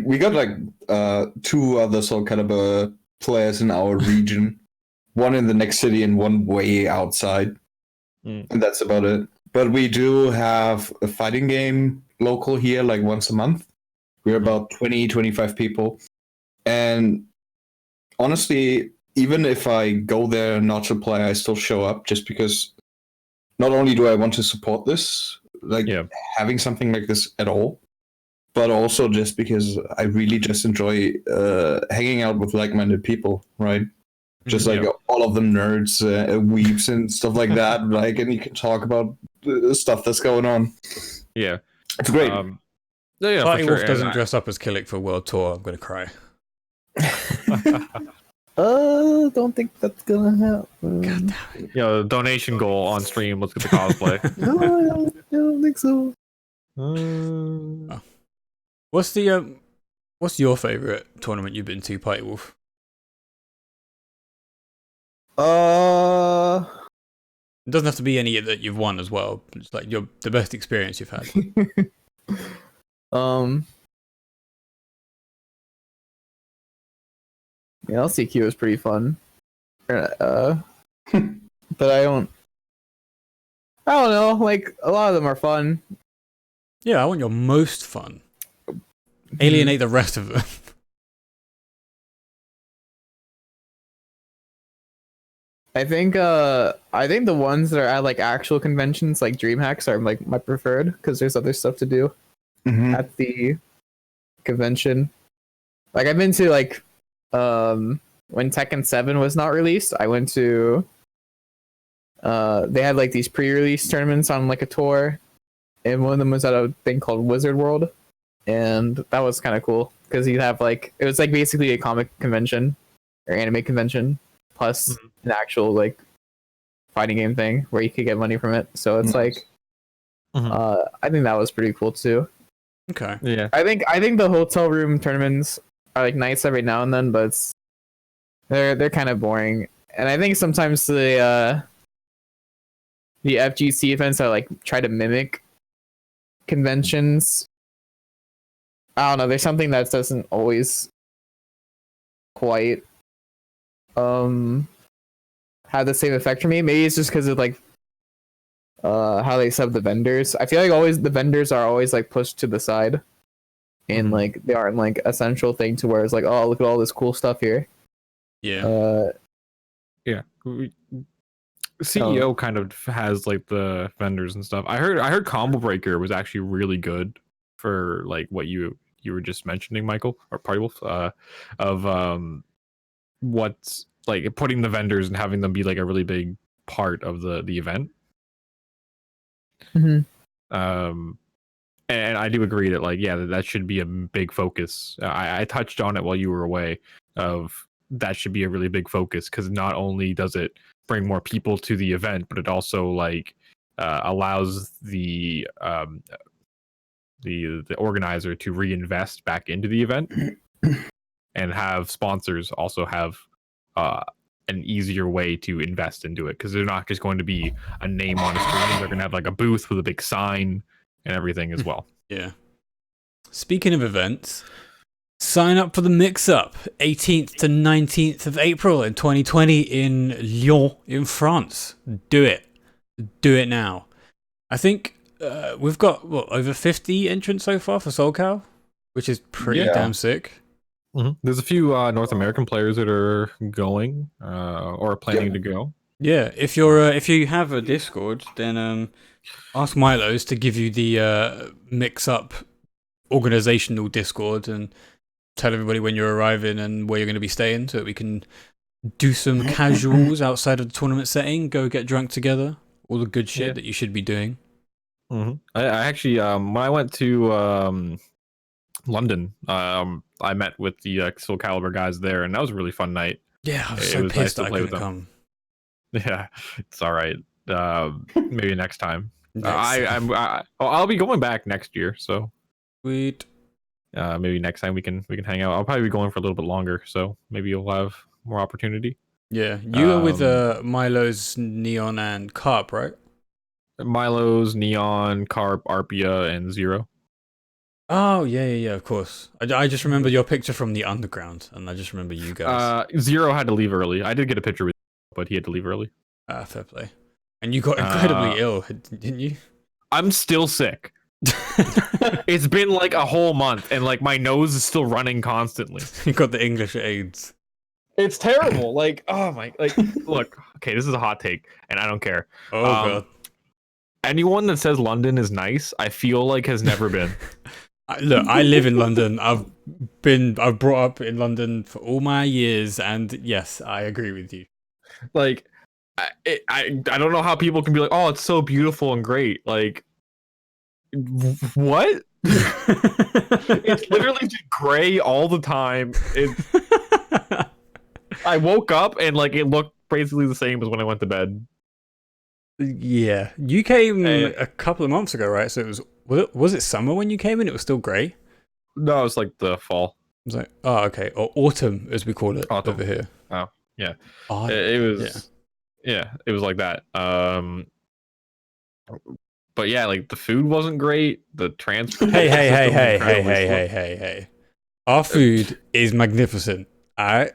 SoulCaliber players in our region. One in the next city and one way outside. And that's about it. But we do have a fighting game local here, like once a month. We're about 20, 25 people. And honestly, even if I go there not to play, I still show up just because not only do I want to support this, having something like this at all, but also just because I really just enjoy hanging out with like-minded people, right? Just like all of them nerds, weeps and stuff like that. And you can talk about stuff that's going on. Yeah. It's great. Party Wolf doesn't dress up as Killick for World Tour. I'm going to cry. Don't think that's gonna happen. God damn it. Donation goal on stream. Let's get the cosplay. No, I don't think so. What's your favorite tournament you've been to, Party Wolf? It doesn't have to be any that you've won as well. It's like the best experience you've had. Yeah, LCQ was pretty fun. But I don't know, like a lot of them are fun. Yeah, I want your most fun. Alienate the rest of them. I think the ones that are at like actual conventions, like DreamHacks, are like my preferred because there's other stuff to do at the convention. Like I've been to like when Tekken 7 was not released, I went to they had like these pre-release tournaments on like a tour, and one of them was at a thing called Wizard World, and that was kind of cool because you have like it was like basically a comic convention or anime convention plus an actual like fighting game thing where you could get money from it. So it's like I think that was pretty cool too. Okay. Yeah. I think the hotel room tournaments are like nice every now and then, but they're kind of boring. And I think sometimes the FGC events are like try to mimic conventions. I don't know. There's something that doesn't always quite have the same effect for me. Maybe it's just because of like how they sub the vendors. I feel like always the vendors are always like pushed to the side, and like they aren't like a central thing to where it's like, oh, look at all this cool stuff here. Yeah. Yeah. CEO kind of has like the vendors and stuff. I heard Combo Breaker was actually really good for like what you were just mentioning, Michael or Party Wolf, of what's like putting the vendors and having them be like a really big part of the event. Mhm. And I do agree that like that should be a big focus. I touched on it while you were away. Of that should be a really big focus because not only does it bring more people to the event, but it also like allows the organizer to reinvest back into the event and have sponsors also have an easier way to invest into it because they're not just going to be a name on a screen. They're going to have like a booth with a big sign and everything as well. Yeah. Speaking of events, sign up for the mix-up 18th to 19th of April in 2020 in Lyon in France. Do it now. I think we've got over 50 entrants so far for SoulCal, which is pretty damn sick. Mm-hmm. There's a few North American players that are going or planning to go. Yeah, if you have a Discord, then ask Milo's to give you the mix-up organizational Discord and tell everybody when you're arriving and where you're going to be staying, so that we can do some casuals outside of the tournament setting. Go get drunk together, all the good shit that you should be doing. Mm-hmm. I actually, when I went to London, I met with the Soul Calibur guys there, and that was a really fun night. Yeah, I was so pissed that I couldn't come. Yeah, it's all right. Maybe next time. I'll be going back next year, so sweet. Maybe next time we can hang out. I'll probably be going for a little bit longer, so maybe you'll have more opportunity. Yeah, you were with Milo's, Neon, and Carp, right? Milo's, Neon, Carp, Arpia, and Zero. Oh yeah, of course. I just remember your picture from the underground, and I just remember you guys. Zero had to leave early. I did get a picture with him, but he had to leave early. Fair play. And you got incredibly ill, didn't you? I'm still sick. It's been like a whole month, and like my nose is still running constantly. You got the English AIDS. It's terrible. Like, oh my, like, look. Okay, this is a hot take, and I don't care. Oh god. Anyone that says London is nice, I feel like has never been. Look, I live in London. I've brought up in London for all my years, and yes, I agree with you. Like, I don't know how people can be like, oh, it's so beautiful and great. Like, what? It's literally just gray all the time. I woke up and like it looked basically the same as when I went to bed. Yeah, you came a couple of months ago, right? So it was it summer when you came in? It was still grey. No, it was like the fall. It was like, oh, okay, or autumn as we call it over here. Oh, yeah. It was. Yeah, it was like that. But yeah, like the food wasn't great. The transport. Hey. Our food is magnificent. Alright.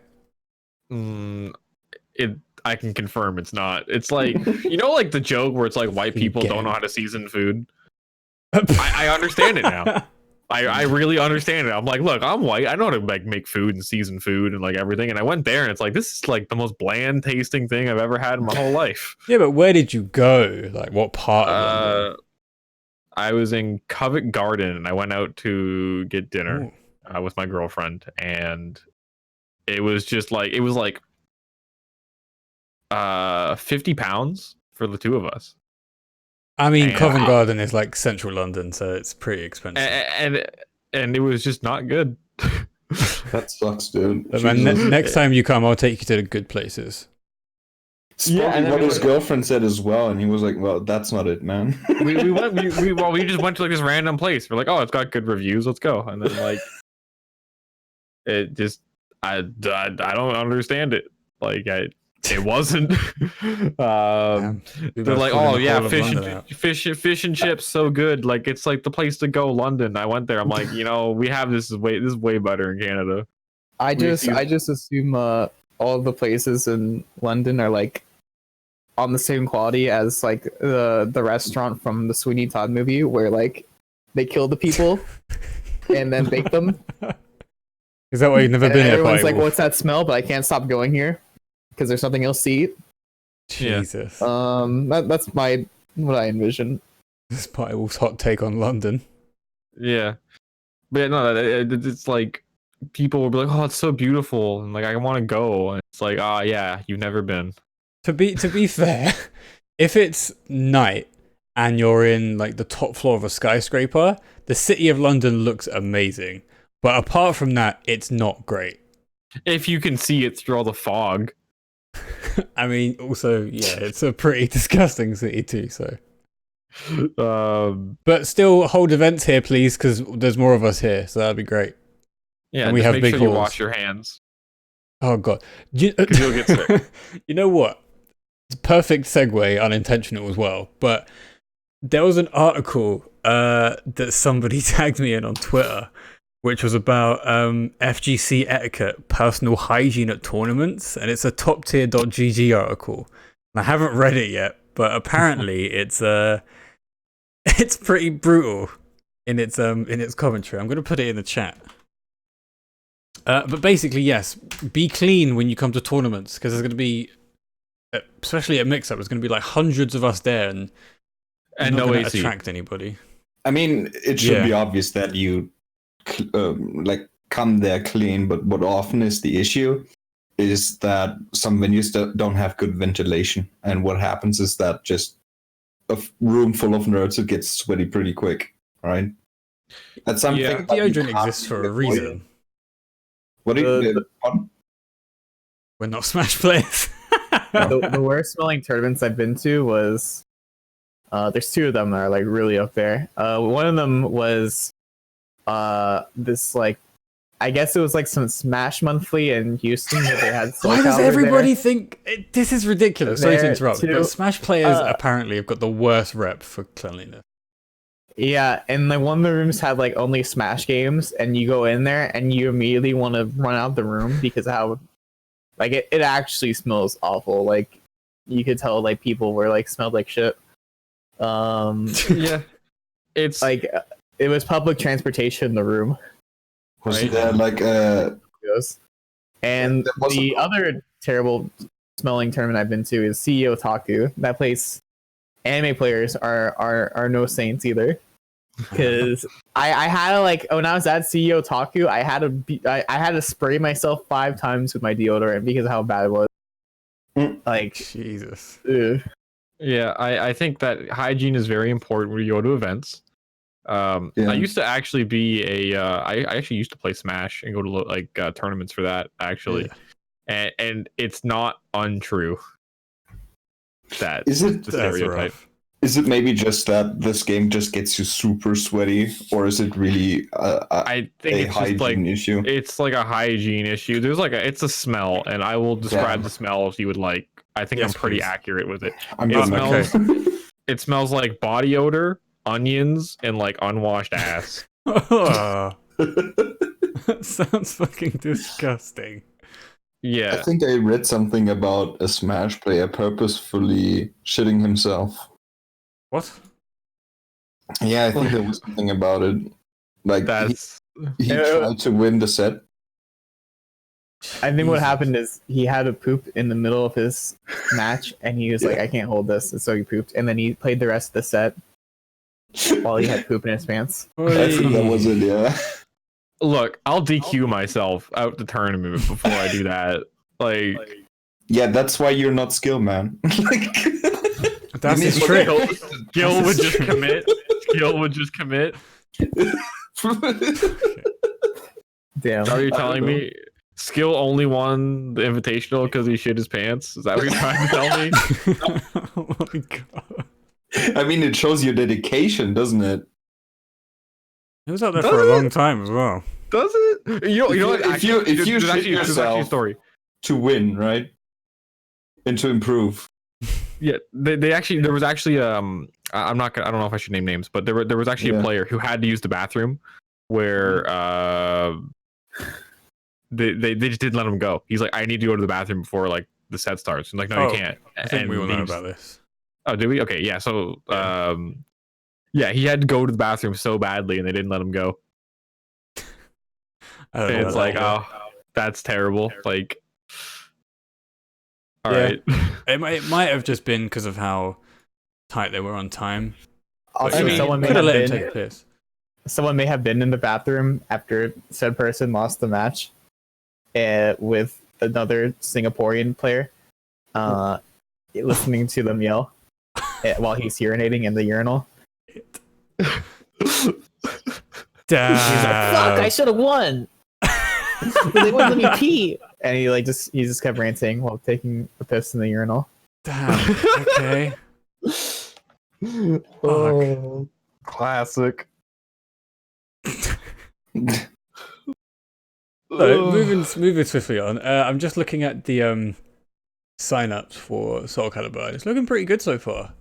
I can confirm it's not. It's like like the joke where it's like white people don't know how to season food. I understand it now. I really understand it. I'm like, look, I'm white. I know how to like make food and season food and like everything. And I went there and it's like, this is like the most bland tasting thing I've ever had in my whole life. Yeah, but where did you go? Like what part of London? I was in Covent Garden and I went out to get dinner with my girlfriend, and it was just like 50 pounds for the two of us. I mean, Covent Garden is like central London, so it's pretty expensive. And it was just not good. That sucks, dude. Man, next time you come, I'll take you to the good places. And what his girlfriend said as well, and he was like, "Well, that's not it, man." we just went to like this random place. We're like, "Oh, it's got good reviews. Let's go." And then like, it just I don't understand it. Like it wasn't. They're like, "Oh yeah, fish and chips, so good. Like it's like the place to go." London. I went there. I'm like, we have this is way better in Canada. I just assume all the places in London are like on the same quality as like the restaurant from the Sweeney Todd movie, where like they kill the people and then bake them. Is that why you've never been here? Everyone's like, "What's that smell?" But I can't stop going here because there's something else to eat. Jesus. That's what I envision. This Party Wolf's hot take on London. Yeah, but yeah, no, it's like people will be like, "Oh, it's so beautiful," and like I want to go, and it's like, "Ah, yeah, you've never been." To be fair, if it's night and you're in like the top floor of a skyscraper, the city of London looks amazing. But apart from that, it's not great. If you can see it through all the fog. I mean, also, yeah, it's a pretty disgusting city too. So, but still, hold events here, please, because there's more of us here, so that'd be great. Yeah, and we just have make big sure you halls. wash your hands. Oh god, You'll get sick. You know what? It's a perfect segue, unintentional as well. But there was an article that somebody tagged me in on Twitter, which was about FGC etiquette, personal hygiene at tournaments, and it's a toptier.gg article. And I haven't read it yet, but apparently it's pretty brutal in its commentary. I'm going to put it in the chat. But basically, yes, be clean when you come to tournaments, because there's going to be, especially at mix-up, there's going to be like hundreds of us there, and no going to AC. attract anybody. I mean, it should be obvious that you like come there clean, but what often is the issue is that some venues don't have good ventilation, and what happens is that just a room full of nerds, it gets sweaty pretty quick, right? That's something. Yeah. Deodorant exists for a reason. What do you? We're not Smash players. The worst smelling tournaments I've been to was there's two of them that are like really up there. One of them was this like, I guess it was like some Smash Monthly in Houston that they had. Why does SoulCast everybody think this is ridiculous? Sorry to interrupt, too. but Smash players apparently have got the worst rep for cleanliness. Yeah, and like one of the rooms had like only Smash games, and you go in there and you immediately want to run out the room because of how like it actually smells awful. Like you could tell like people were like smelled like shit. Yeah, it's like it was public transportation in the room. Was there like and the other terrible smelling tournament I've been to is CEO Taku. That place, anime players are no saints either. Because I had to like when I was at CEO Taku, I had to spray myself 5 times with my deodorant because of how bad it was. Like Jesus. Ugh. Yeah, I think that hygiene is very important when you go to events. I used to actually be I actually used to play Smash and go to like tournaments for that actually, and it's not untrue. That is it the stereotype. Is it maybe just that this game just gets you super sweaty, or is it really I think it's hygiene just like issue? It's like a hygiene issue. There's like it's a smell, and I will describe the smell if you would like. I think I'm pretty accurate with it. It smells like body odor, onions, and like unwashed ass. That sounds fucking disgusting. Yeah. I think I read something about a Smash player purposefully shitting himself. What? Yeah, I think there was something about it. Like he tried to win the set. I think what happened is he had to poop in the middle of his match, and he was like, "I can't hold this," and so he pooped, and then he played the rest of the set while he had poop in his pants. I think that was it. Yeah. Look, I'll DQ myself out the tournament before I do that. Like, yeah, that's why you're not skill, man. Like, that's his trick. Skill would just commit. Skill would just commit. Damn. Are you telling me Skill only won the invitational because he shit his pants? Is that what you're trying to tell me? Oh my god. I mean, it shows your dedication, doesn't it? He was out there for a long time as well. Does it? You know what? If you shit yourself to win, right? And to improve. Yeah, they actually there was actually I don't know if I should name names, but there was actually a player who had to use the bathroom where they just didn't let him go. He's like, I need to go to the bathroom before like the set starts. And like, no, you can't. I think we all know about this. Oh, did we? Okay, yeah. So yeah, he had to go to the bathroom so badly, and they didn't let him go. And it's like, oh, that's terrible. Like, All right. It might have just been because of how tight they were on time. Also, But, someone may could have have let him been take a piss. someone may have been in the bathroom after said person lost the match, with another Singaporean player, listening to them yell while he's urinating in the urinal. Damn. He's like, "Fuck! I should have won. They wouldn't let me pee." And he just kept ranting while taking a piss in the urinal. Damn. Okay. Oh, classic. So moving swiftly on. I'm just looking at the sign-ups for Soul Calibur. It's looking pretty good so far.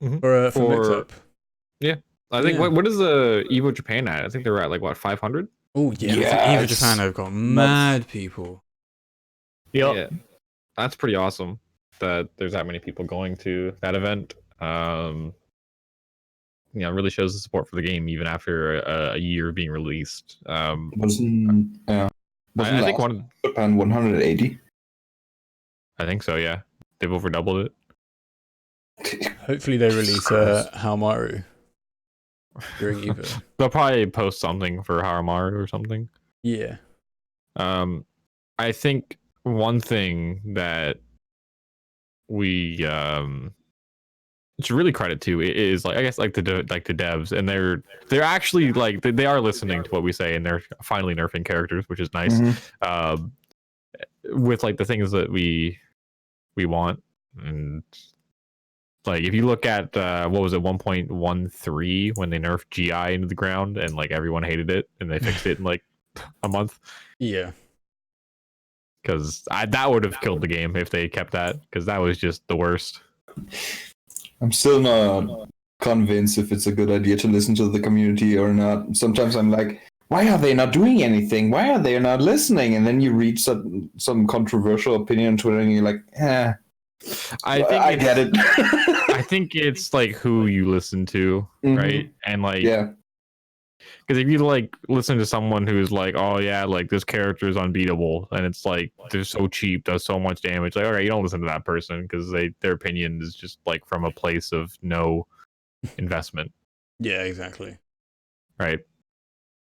Mhm. For mix-up. I think Yeah. what is the Evo Japan at? I think they're at like what 500. Oh yeah, I think Yeah, Eva Japan have got mad people. Yep. Yeah, that's pretty awesome that there's that many people going to that event. You know, it really shows the support for the game even after a year being released. Wasn't I think last Japan 180? I think so. Yeah, they've over doubled it. Hopefully they release Haomaru during Eva. They'll probably post something for Haramaru or something. Yeah. I think one thing that we should really credit to is like I guess like the devs, and they're actually like they are listening to what we say, and they're finally nerfing characters, which is nice. Mhm. With like the things that we want, and like if you look at what was it 1.13 when they nerfed GI into the ground, and like everyone hated it, and they fixed it in like a month. Yeah. Because that would have killed the game if they kept that, because that was just the worst. I'm still not convinced if it's a good idea to listen to the community or not. Sometimes I'm like, why are they not doing anything? Why are they not listening? And then you read some controversial opinion on Twitter and you're like, I get it. I think it's like who you listen to, right? And like, yeah. Because if you like listen to someone who's like, oh yeah, like this character is unbeatable, and it's like they're so cheap, does so much damage, like okay, you don't listen to that person because their opinion is just like from a place of no investment. Yeah, exactly. Right.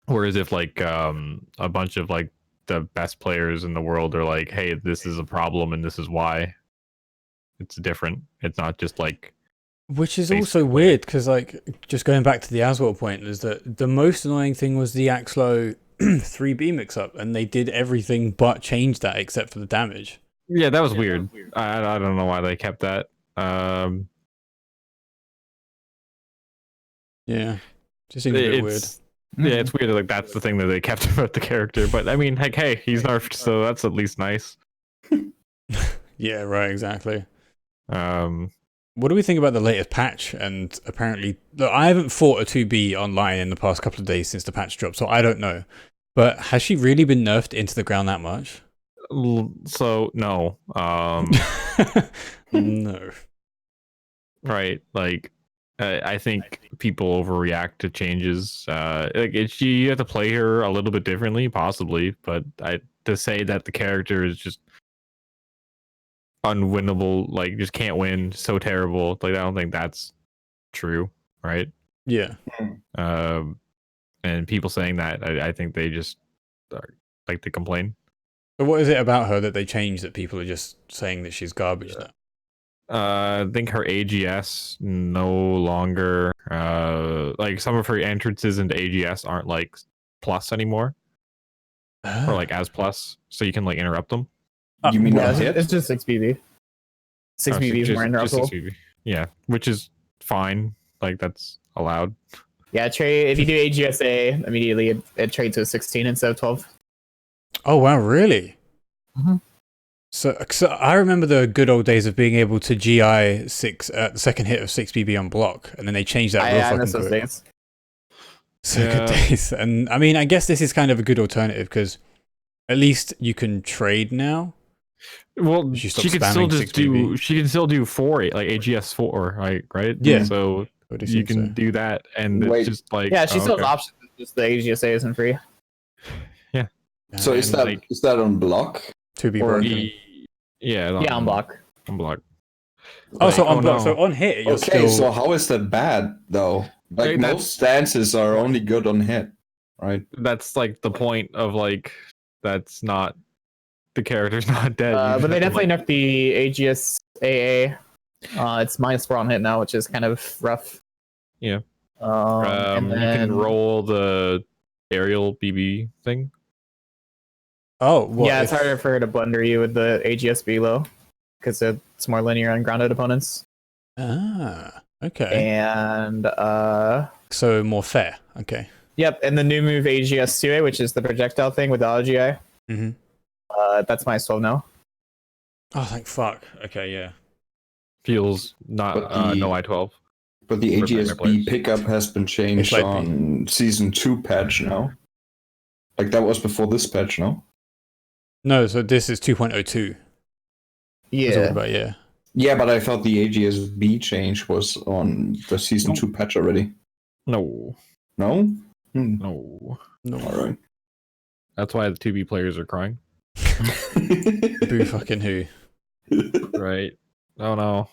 Whereas if like a bunch of like the best players in the world are like, hey, this is a problem and this is why, it's different. It's not just like. Which is also weird because, like, just going back to the Aswell point, is that the most annoying thing was the Axlo 3B mix-up, and they did everything but change that except for the damage. Yeah, that was weird. I don't know why they kept that. Yeah, just seems a bit weird. Yeah, it's weird. Like that's the thing that they kept about the character. But I mean, like, hey, he's nerfed, so that's at least nice. Yeah, right. Exactly. What do we think about the latest patch? And apparently, look, I haven't fought a 2B online in the past couple of days since the patch dropped, so I don't know. But has she really been nerfed into the ground that much? So no. No. Right. Like, I think people overreact to changes. Like, you have to play her a little bit differently, possibly. But to say that the character is just unwinnable, like just can't win, so terrible, like I don't think that's true, right? Yeah. And people saying that, I think they just like to complain. But what is it about her that they changed that people are just saying that she's garbage now? I think her AGS no longer like some of her entrances into AGS aren't like plus anymore, or like as plus, so you can like interrupt them. You mean it's just 6BB. 6BB is more interruptible. Yeah, which is fine. Like that's allowed. Yeah, trade if you do AGSA immediately, it trades to a 16 instead of 12. Oh wow, really? Mm-hmm. So I remember the good old days of being able to GI the second hit of 6BB on block, and then they changed that real fucking quick. Days. So good days. And I mean, I guess this is kind of a good alternative because at least you can trade now. Well, she can still just 6BB. she can still do 4 like AGS 4, right? Yeah. So you can do that, and it's just like she still has options. Just the AGSA isn't free. Yeah. So is that on block? To be broken. Yeah, Yeah, on block. On block. Oh, so on block. no. So on hit, you're Okay, still. so how is that bad though? Like That's- most stances are only good on hit, right? That's like the point of like that's not the character's not dead. You just But they have to, definitely like, nerfed the AGS AA. It's -4 on hit now, which is kind of rough. Yeah. And you then can roll the aerial BB thing. Oh, what? yeah, it's harder for her to blunder you with the AGS low because it's more linear on grounded opponents. Ah, okay. And So more fair. Okay. yep, and the new move AGS 2A, which is the projectile thing with the LGI. Mm-hmm. That's -12 now. Oh, thank fuck. Okay, yeah. Feels not But the- no I-12. But the For nightmare AGSB players. pickup has been changed It's like on season 2 patch now. Like that was before this patch, no? No, so this is 2.02. We're talking Yeah. about, yeah. Yeah, but I thought the AGSB change was on the season 2 patch already. No. No? No. No. All right. That's why the 2B players are crying. Boo fucking who. Right. Oh no.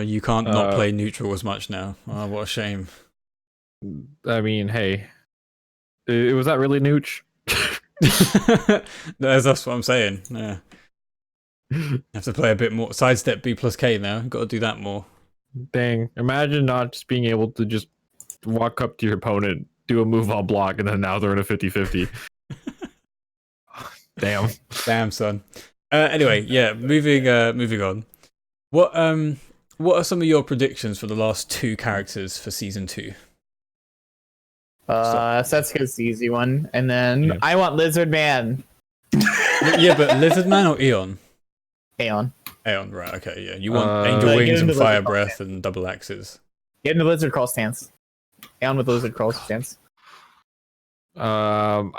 You can't not Uh, play neutral as much now. Oh, what a shame. I mean, hey. Was that really Nooch? That's what I'm saying. Yeah. You have to play a bit more. Sidestep B plus K now. Got to do that more. Dang. Imagine not just being able to just walk up to your opponent, do a move on block, and then now they're in a 50-50. Damn. Damn, son. Anyway, yeah. Moving on. What are some of your predictions for the last 2 characters for season 2? Setsuka's the easy one, and then Yeah. I want Lizard Man. Yeah, but Lizard Man or Eon? Aeon. Aeon, right? Okay, yeah. You want Angel Like, Wings give him and the Fire Lizard Breath and double axes. Get in the Lizard Crawl stance. Aeon with Lizard Crawl stance. I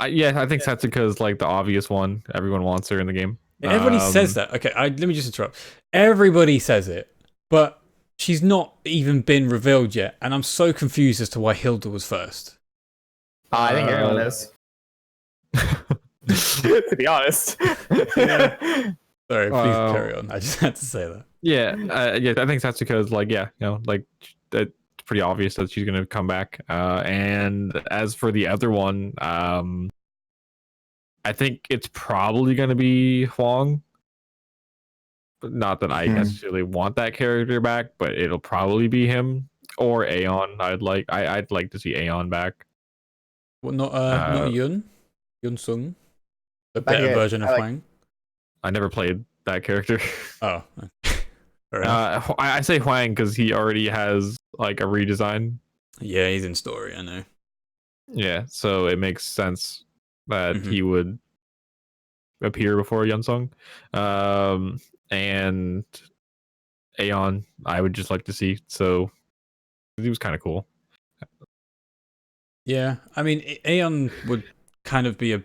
think Setsuka's like the obvious one. Everyone wants her in the game. Everybody says that. Okay, let me just interrupt. Everybody says it, but she's not even been revealed yet, and I'm so confused as to why Hilda was first. I think everyone is. To be honest. Sorry, please carry on. I just had to say that. Yeah, I think Setsuka's like, like it's pretty obvious that she's gonna come back. And as for the other one, I think it's probably gonna be Huang. But not that I necessarily want that character back, but it'll probably be him or Aeon. I'd like to see Aeon back. Well, not Yun Sung, the Like better it. version of I like- Huang. I never played that character. Oh, fair enough. I say Huang because he already has like a redesign. Yeah, he's in story. I know. Yeah, so it makes sense that Mhm. he would appear before Yunsung. And Aeon, I would just like to see. So he was kind of cool. Yeah, I mean, Aeon would kind of be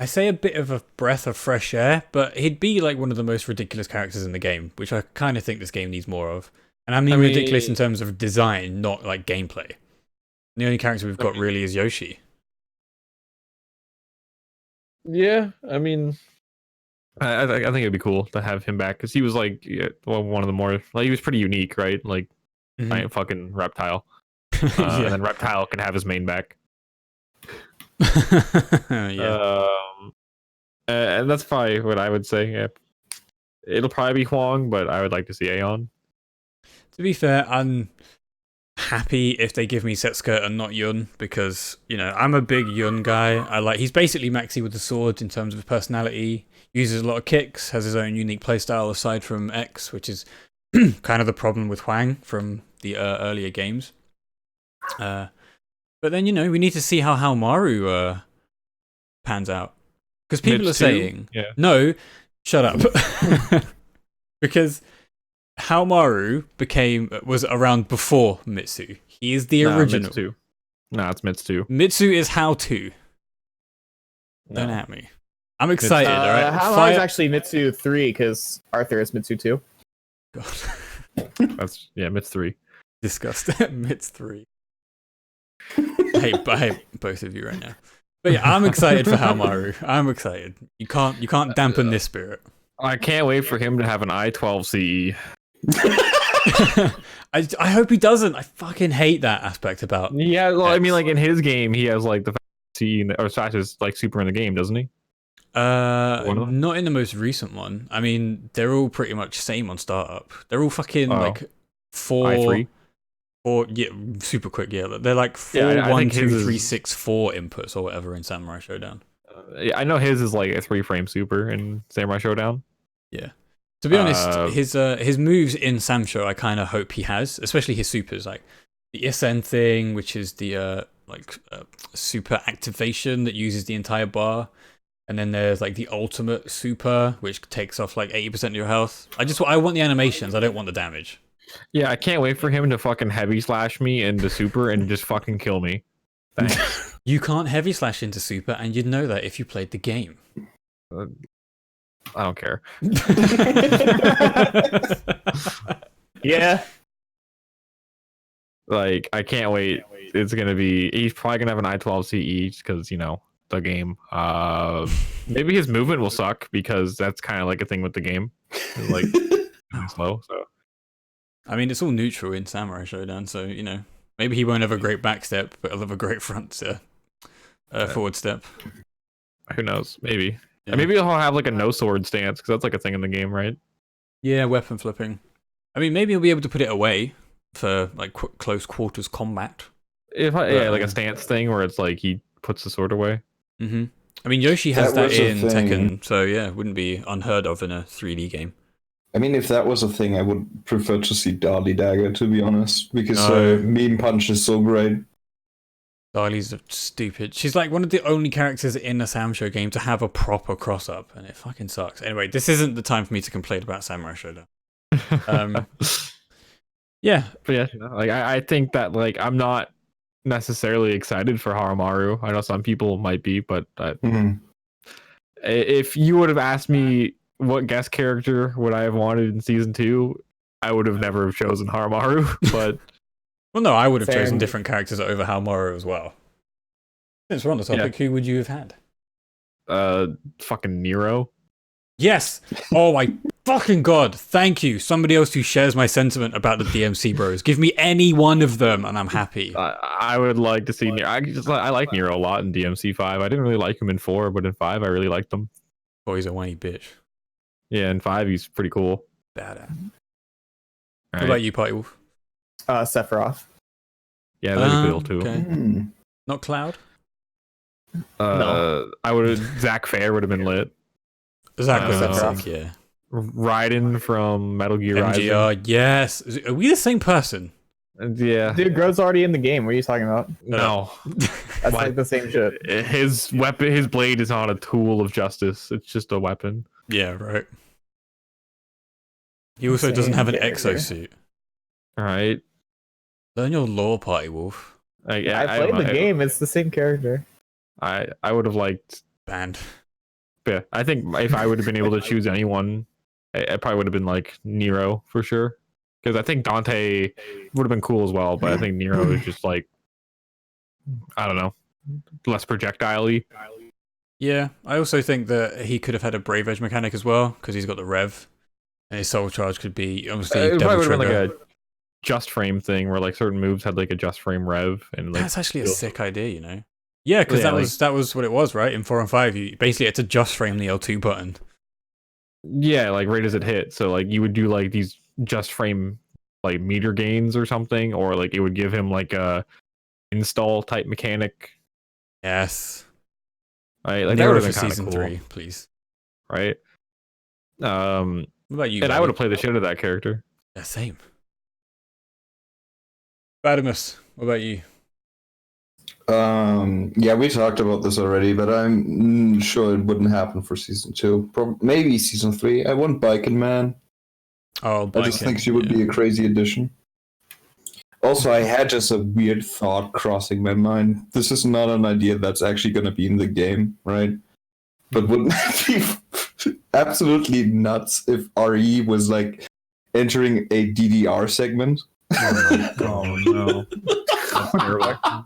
I say a bit of a breath of fresh air, but he'd be like one of the most ridiculous characters in the game, which I kind of think this game needs more of. And I mean ridiculous in terms of design, not like gameplay. The only character we've got really is Yoshi. Yeah, I mean, I think it'd be cool to have him back because he was like one of the more like he was pretty unique, right? Like giant fucking reptile, and then reptile can have his main back. Yeah. And that's probably what I would say. Yeah. It'll probably be Huang, but I would like to see Aeon. To be fair, I'm happy if they give me Setsuka and not Yun, because, you know, I'm a big Yun guy. He's basically Maxi with the sword in terms of personality, uses a lot of kicks, has his own unique playstyle aside from X, which is kind of the problem with Huang from the earlier games. But then, you know, we need to see how Haomaru pans out. Because people are saying, no, shut up. Because Haomaru was around before Mitsu. He is the original. Mitsu. No, it's Mitsu. Mitsu is how to. Don't at me. I'm excited, alright? How is actually Mitsu 3 because Arthur is Mitsu 2. God. That's Mitsu 3. Disgusting. Mitsu 3. I hate both of you right now. But yeah, I'm excited for Haomaru. I'm excited. You can't dampen this spirit. I can't wait for him to have an I-12 CE. I hope he doesn't. I fucking hate that aspect about. Yeah, well, X. I mean, like in his game, he has like the CE or fastest like super in the game, doesn't he? Not in the most recent one. I mean, they're all pretty much same on startup. They're all fucking like I3. yeah, super quick. Yeah, they're like 4, Yeah, I 1, think 2, his 3, is- 6, 4 inputs or whatever in Samurai Showdown. Yeah, I know his is like a 3-frame super in Samurai Showdown. Yeah. To be honest, his moves in Samsho, I kind of hope he has, especially his supers, like the Isen thing, which is the super activation that uses the entire bar, and then there's like the ultimate super, which takes off like 80% of your health. I want the animations. I don't want the damage. Yeah, I can't wait for him to fucking heavy slash me into super and just fucking kill me. Thanks. You can't heavy slash into super, and you'd know that if you played the game. I don't care. Yeah. Like, I can't wait. It's gonna be. He's probably gonna have an I-12 CE because, you know, the game. Maybe his movement will suck because that's kind of like a thing with the game. It's like slow. So I mean, it's all neutral in Samurai Showdown, so you know, maybe he won't have a great back step, but he'll have a great forward step. who knows? Maybe. Yeah. And maybe he'll have like a no sword stance because that's like a thing in the game, right? Yeah, weapon flipping. I mean, maybe he'll be able to put it away for like close quarters combat. Yeah, like a stance thing where it's like he puts the sword away. Mm-hmm. I mean, Yoshi has that was a in thing. Tekken, so yeah, it wouldn't be unheard of in a 3D game. I mean, if that was a thing, I would prefer to see Darly Dagger, to be honest, because No. Meme Punch is so great. Darly's stupid. She's like one of the only characters in a Samsho game to have a proper cross-up, and it fucking sucks. Anyway, this isn't the time for me to complain about Samurai Showdown. Yeah. But yeah, like I think that like I'm not necessarily excited for Haramaru. I know some people might be, but if you would have asked me what guest character would I have wanted in season 2, I would have never chosen Haramaru. But Well, no, I would have Fair. chosen different characters over Halmaru as well. Since we're on the topic, who would you have had? fucking Nero. Yes! Oh my fucking god, thank you. Somebody else who shares my sentiment about the DMC bros. Give me any one of them and I'm happy. I would like to see Nero. I like Nero a lot in DMC 5. I didn't really like him in 4, but in 5 I really liked him. Oh, he's a whiny bitch. Yeah, in 5 he's pretty cool. Badass. All What about you, Party Wolf? Sephiroth. Yeah, that'd be cool too. Okay. Not Cloud? No. I would have Zach Fair would have been lit. Zach was Sephiroth. sick, yeah. Raiden from Metal Gear Rising. MGR, yes. Are we the same person? Yeah. Dude, Grove's already in the game. What are you talking about? No. That's like the same shit. His weapon, his blade is not a tool of justice. It's just a weapon. Yeah, right. He also doesn't have an exosuit. All right. Learn your lore, Party Wolf. I played the game. It's the same character. I would have liked. Banned. Yeah, I think if I would have been able to choose anyone, I probably would have been like Nero for sure. Because I think Dante would have been cool as well, but I think Nero is just like, I don't know, less projectile-y. Yeah, I also think that he could have had a Brave Edge mechanic as well, because he's got the Rev. And his Soul Charge could be, obviously, It Devil probably would have Trigger. been like a just frame thing where like certain moves had like a just frame rev. And like, That's actually a sick idea, you know? Yeah, because Yeah, that was what it was, right? In 4 and 5, you basically had to just frame the L2 button. yeah, like right as it hit. So like you would do like these just frame like meter gains or something, or like it would give him like a install type mechanic, Yes. right? Like that Nero would for have been kind of season cool, 3, please. right? What about you? And I Baddy? would have played the shit out of that character. Yeah, same. Badimus, what about you? Yeah, we talked about this already, but I'm sure it wouldn't happen for season 2. Maybe season 3. I want Biken Man. Oh, I just think she would be a crazy addition. Also, I had just a weird thought crossing my mind. This is not an idea that's actually going to be in the game, right? But wouldn't that be absolutely nuts if RE was like entering a DDR segment? Oh my god, no.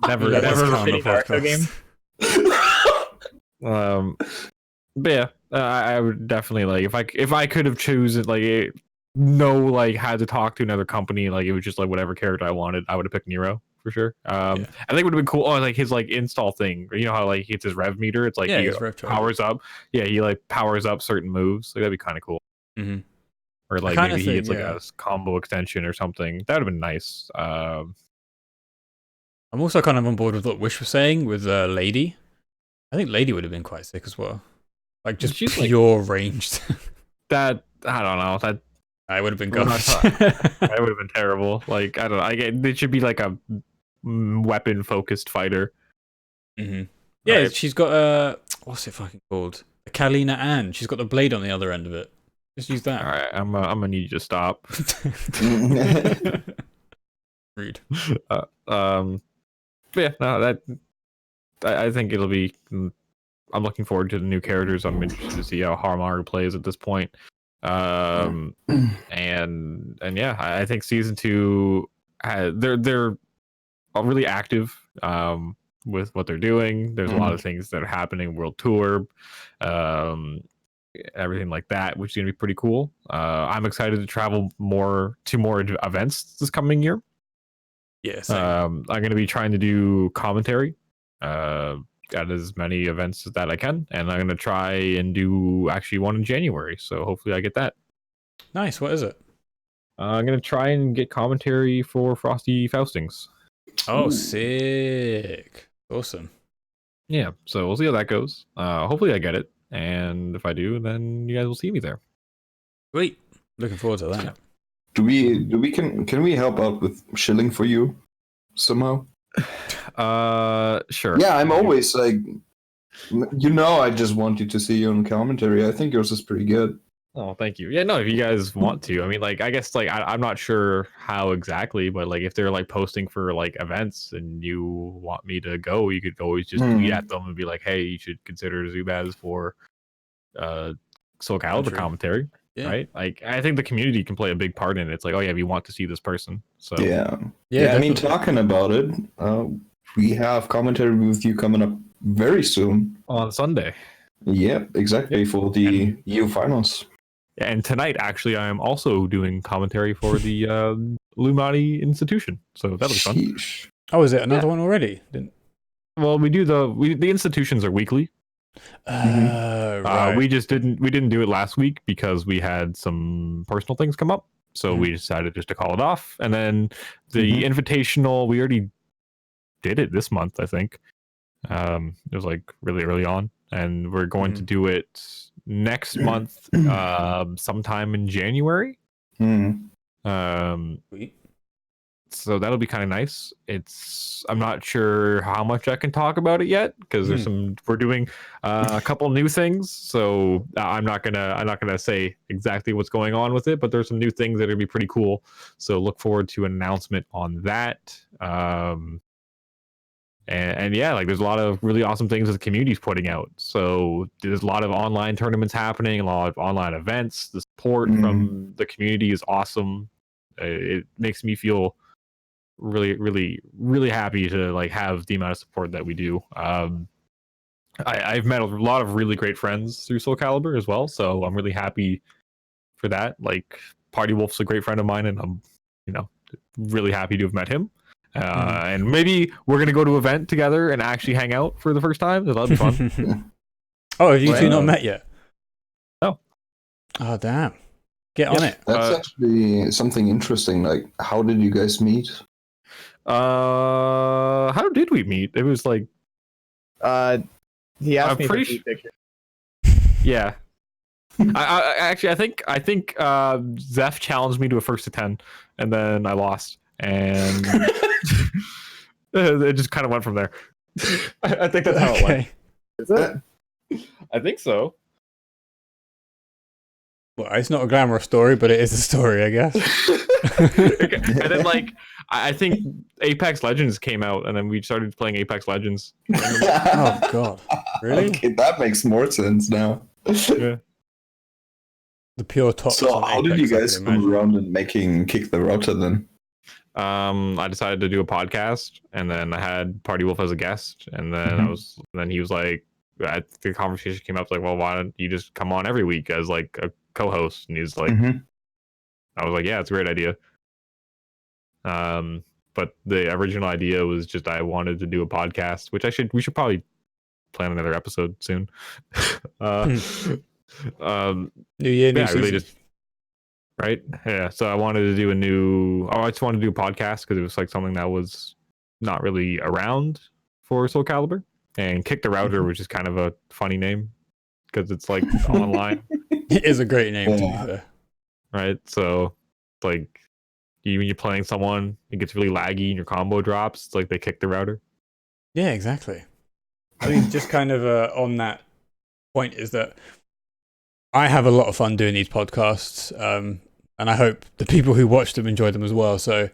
Never Yeah, that's never kind of Shitty Naruto game. But yeah, I would definitely like if I could have chosen like had to talk to another company, like it was just like whatever character I wanted, I would have picked Nero for sure. I think it would have been cool. Oh, like his like install thing. You know how like it's his rev meter. It's like he his rev charge. powers up. Yeah, he like powers up certain moves. Like that'd be kind of cool. Mm-hmm. Or like maybe he gets like a combo extension or something. That would have been nice. I'm also kind of on board with what Wish was saying with Lady. I think Lady would have been quite sick as well. Like just pure ranged. That I don't know. That I would have been garbage. That would have been terrible. Like I don't know. It should be like a weapon focused fighter. Mm-hmm. Yeah, right. She's got what's it fucking called? A Kalina Ann. She's got the blade on the other end of it. Just use that. All right, I'm gonna need you to stop. Rude. But yeah, no, that I think it'll be. I'm looking forward to the new characters. I'm interested to see how Harmaru plays at this point. And yeah, I think season 2 they're really active with what they're doing. There's a lot of things that are happening, world tour, everything like that, which is gonna be pretty cool. I'm excited to travel to more events this coming year. Yes. I'm gonna be trying to do commentary at as many events that I can, and I'm gonna try and do actually one in January. So hopefully I get that. Nice. What is it? I'm gonna try and get commentary for Frosty Faustings. Oh, sick! Awesome. Yeah. So we'll see how that goes. Hopefully I get it, and if I do, then you guys will see me there. Sweet. Looking forward to that. Can we help out with shilling for you somehow? Sure. Yeah, I'm always like, I just want you to see you on commentary. I think yours is pretty good. Oh, thank you. Yeah, no, if you guys want to, I mean, like, I guess, like, I'm not sure how exactly, but like, if they're like posting for like events and you want me to go, you could always just tweet at them and be like, hey, you should consider Zubaz for Soul Calibur commentary. Yeah. Right? Like, I think the community can play a big part in it. It's like, oh yeah, we want to see this person. So yeah. I mean, talking about it, we have commentary with you coming up very soon on Sunday. Yep, exactly, for the EU finals. And tonight, actually, I am also doing commentary for the Illuminati Institution. So that'll be fun. Oh, is it another one already? Well, we do the institutions are weekly. Right. We didn't do it last week because we had some personal things come up. So we decided just to call it off. And then the invitational, we already did it this month, I think. It was like really early on. And we're going to do it next month, sometime in January. So that'll be kind of nice. I'm not sure how much I can talk about it yet because we're doing a couple new things. So I'm not gonna say exactly what's going on with it, but there's some new things that are gonna be pretty cool. So look forward to an announcement on that. And yeah, like there's a lot of really awesome things that the community's putting out. So there's a lot of online tournaments happening, a lot of online events. The support from the community is awesome. It makes me feel really, really, really happy to like have the amount of support that we do. I've met a lot of really great friends through Soul Calibur as well, so I'm really happy for that. Like Party Wolf's a great friend of mine, and I'm really happy to have met him. And maybe we're gonna go to an event together and actually hang out for the first time. That'll be fun. Oh, have you two not met yet? No. Oh, damn. Get on it. That's actually something interesting. Like, how did you guys meet? How did we meet? It was like, he asked me for a picture. Yeah. I think Zeph challenged me to a 1st to 10, and then I lost. And it just kind of went from there. I think that's how it went. Is it? I think so. Well, it's not a glamorous story, but it is a story, I guess. And then, like, I think Apex Legends came out, and then we started playing Apex Legends. Oh, God. Really? Okay, that makes more sense now. Yeah. The pure top. So how did you guys come around and making Kick the Router then? I decided to do a podcast, and then I had Party Wolf as a guest, and then he was like, the conversation came up like, well, why don't you just come on every week as like a co-host? And he's like, I was like, yeah, it's a great idea. But the original idea was just I wanted to do a podcast, which we should probably plan another episode soon. New year, new season. Really right? Yeah. So I wanted to do I just wanted to do a podcast because it was like something that was not really around for Soul Calibur. And Kick the Router, which is kind of a funny name because it's like online. It is a great name, to be fair. Right? So, like, when you're playing someone, it gets really laggy and your combo drops. It's like they kick the router. Yeah, exactly. I mean, just kind of on that point is that I have a lot of fun doing these podcasts, and I hope the people who watch them enjoy them as well. So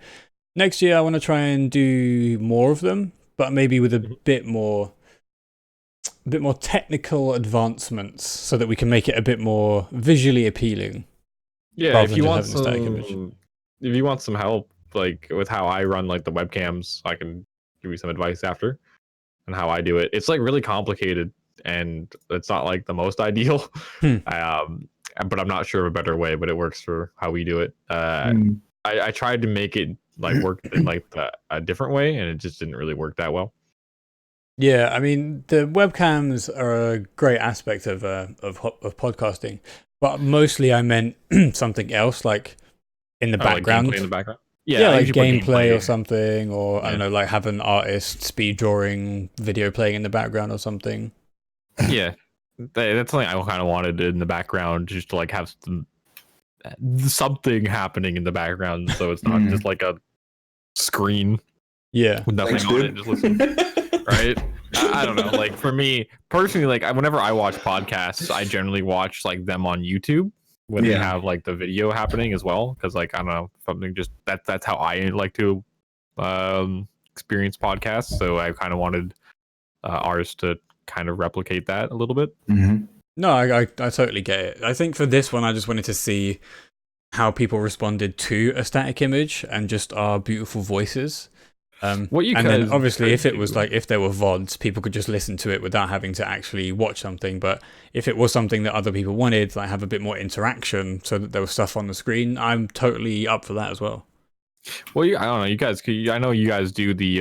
next year, I want to try and do more of them, but maybe with a bit more technical advancements so that we can make it a bit more visually appealing. Yeah, if you want some help, like with how I run like the webcams, I can give you some advice after on how I do it. It's like really complicated and it's not like the most ideal. But I'm not sure of a better way, but it works for how we do it. I tried to make it like work in like a different way and it just didn't really work that well. Yeah, I mean the webcams are a great aspect of podcasting, but mostly I meant something else, like in the background. Like gameplay in the background. Yeah, like gameplay or something, or I don't know, like have an artist speed drawing video playing in the background or something. Yeah, that's something I kind of wanted in the background, just to like have something happening in the background, so it's not just like a screen. Yeah, with nothing on it. Just listen. Right? I don't know. Like for me personally, like whenever I watch podcasts, I generally watch like them on YouTube when they have like the video happening as well. Because like I don't know, something just that's how I like to experience podcasts. So I kind of wanted ours to kind of replicate that a little bit. No, I totally get it. I think for this one, I just wanted to see how people responded to a static image and just our beautiful voices. And then obviously if it was like, if there were VODs, people could just listen to it without having to actually watch something. But if it was something that other people wanted, like have a bit more interaction so that there was stuff on the screen, I'm totally up for that as well. Well, I don't know, you guys, I know you guys do the,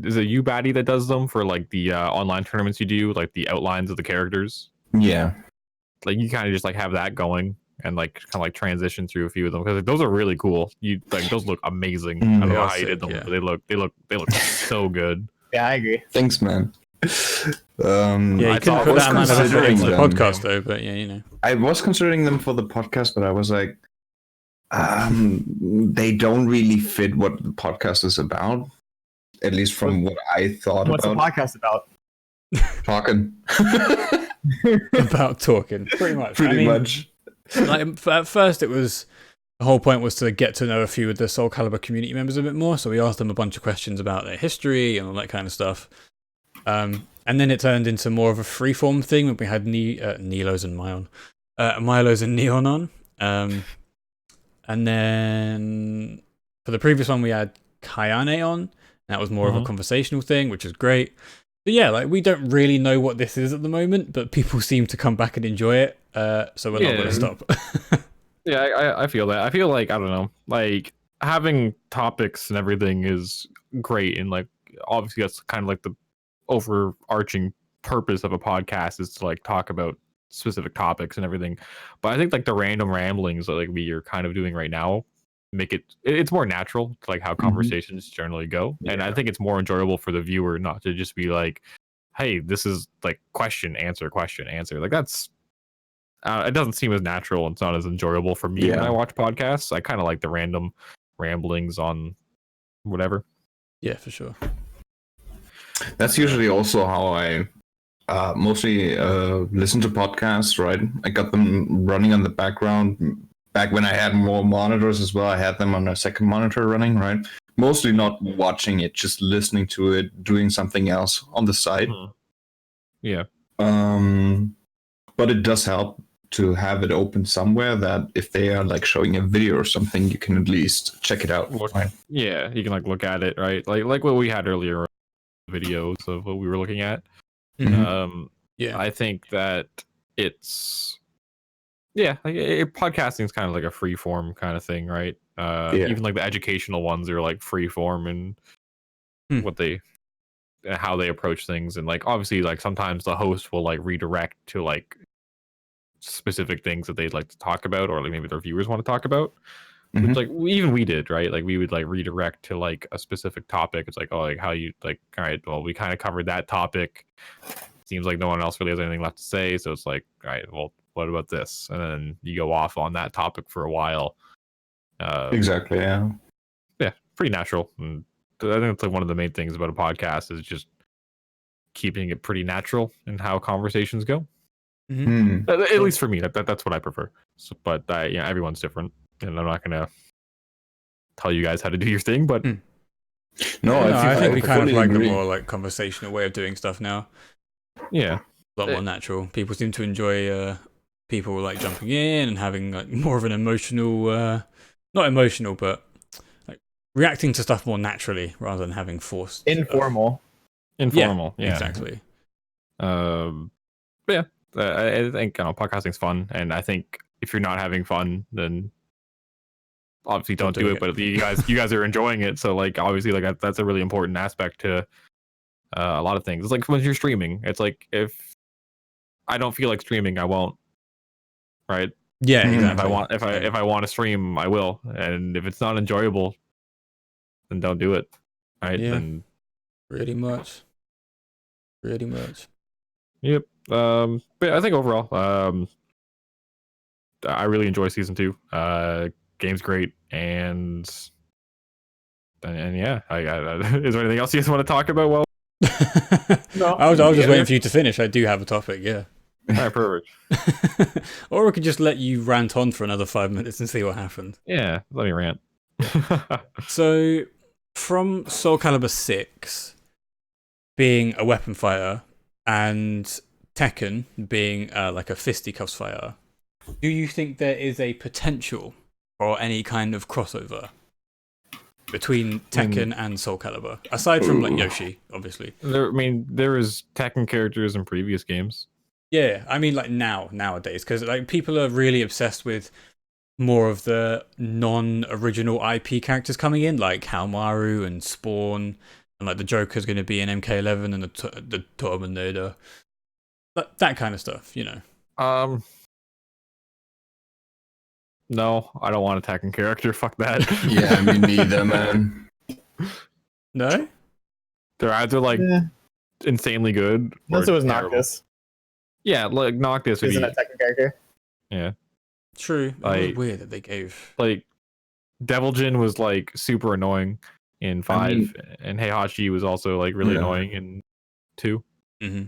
is it you, Baddy, that does them for like the online tournaments you do, like the outlines of the characters? Yeah. Like you kind of just like have that going and like kind of like transition through a few of them because those are really cool. You like those look amazing. I don't know how you did them, but they look so good. Yeah, I agree. Thanks, man. Yeah, you couldn't put that amount of effort into the podcast though, but yeah, you know. I was considering them for the podcast, but I was like, they don't really fit what the podcast is about. At least from what I thought What's about. What's the podcast about? Talking. About talking, pretty much. Pretty much. Like at first, the whole point was to get to know a few of the Soul Calibur community members a bit more. So we asked them a bunch of questions about their history and all that kind of stuff. And then it turned into more of a freeform thing when we had Milo's and Neon on. And then for the previous one, we had Kayane on. That was more of a conversational thing, which is great. But yeah, like we don't really know what this is at the moment, but people seem to come back and enjoy it. So we're not going to stop. Yeah, I feel that. I feel like, I don't know, like having topics and everything is great. And like, obviously that's kind of like the overarching purpose of a podcast is to like talk about specific topics and everything. But I think like the random ramblings that like we are kind of doing right now make it's more natural to like how conversations generally go. And I think it's more enjoyable for the viewer not to just be like, hey, this is like question answer. Like that's it doesn't seem as natural and it's not as enjoyable for me when I watch podcasts. I kind of like the random ramblings on whatever. Yeah, for sure. That's usually also how I mostly listen to podcasts, right? I got them running on the background. Back when I had more monitors as well, I had them on a second monitor running, right? Mostly not watching it, just listening to it, doing something else on the side. Yeah. But it does help to have it open somewhere that if they are like showing a video or something, you can at least check it out. Right? Yeah, you can like look at it, right? Like what we had earlier, videos of what we were looking at. Yeah. I think that it's podcasting is kind of like a free form kind of thing, right? Even like the educational ones are like free form and what they how they approach things, and like obviously like sometimes the host will like redirect to like specific things that they'd like to talk about, or like maybe their viewers want to talk about, which like even we did, right? Like we would like redirect to like a specific topic. It's like, oh, like how you like, all right, well, we kind of covered that topic. Seems like no one else really has anything left to say, so it's like, all right, well, what about this? And then you go off on that topic for a while. Exactly. Yeah. Yeah, pretty natural. And I think it's like one of the main things about a podcast is just keeping it pretty natural in how conversations go. At least for me, that's what I prefer. So, but yeah, everyone's different, and I'm not gonna tell you guys how to do your thing. But I think we kind of like agree. a more like conversational way of doing stuff now. Yeah, A lot more natural. People seem to enjoy people like jumping in and having like more of an emotional, not emotional, but like reacting to stuff more naturally rather than having forced Informal. Yeah, exactly. Yeah, I think podcasting's fun, and I think if you're not having fun, then obviously don't do it. But you guys are enjoying it, so like obviously like that's a really important aspect to a lot of things. It's like when you're streaming, it's like if I don't feel like streaming, I won't. Right? Yeah, exactly. If I want to stream, I will. And if it's not enjoyable, then don't do it. Right? Yeah. Then pretty much. Yep. But I think overall, I really enjoy season 2. Game's great, and yeah. Is there anything else you guys want to talk about? Well, no, I was just waiting for you to finish. I do have a topic. Yeah. All right, perfect. Or we could just let you rant on for another 5 minutes and see what happened. Yeah, let me rant. So, from Soul Calibur 6 being a weapon fighter and Tekken being like a fisticuffs fighter, do you think there is a potential for any kind of crossover between Tekken and Soul Calibur, aside from like Yoshi, obviously? There is Tekken characters in previous games. Yeah, I mean like nowadays, because like people are really obsessed with more of the non-original IP characters coming in, like Halmaru and Spawn, and like the Joker's going to be in MK11 and the Terminator, that kind of stuff, you know. No, I don't want a Tekken character. Fuck that. Yeah, me neither, man. No, they're either like insanely good. Unless it was terrible. Noctis. Yeah, like Noctis would Isn't be a Tekken character. Yeah. True. Like, it was weird that they gave like Deviljin was like super annoying in 5, and Heihachi was also like really annoying in 2. Mm-hmm.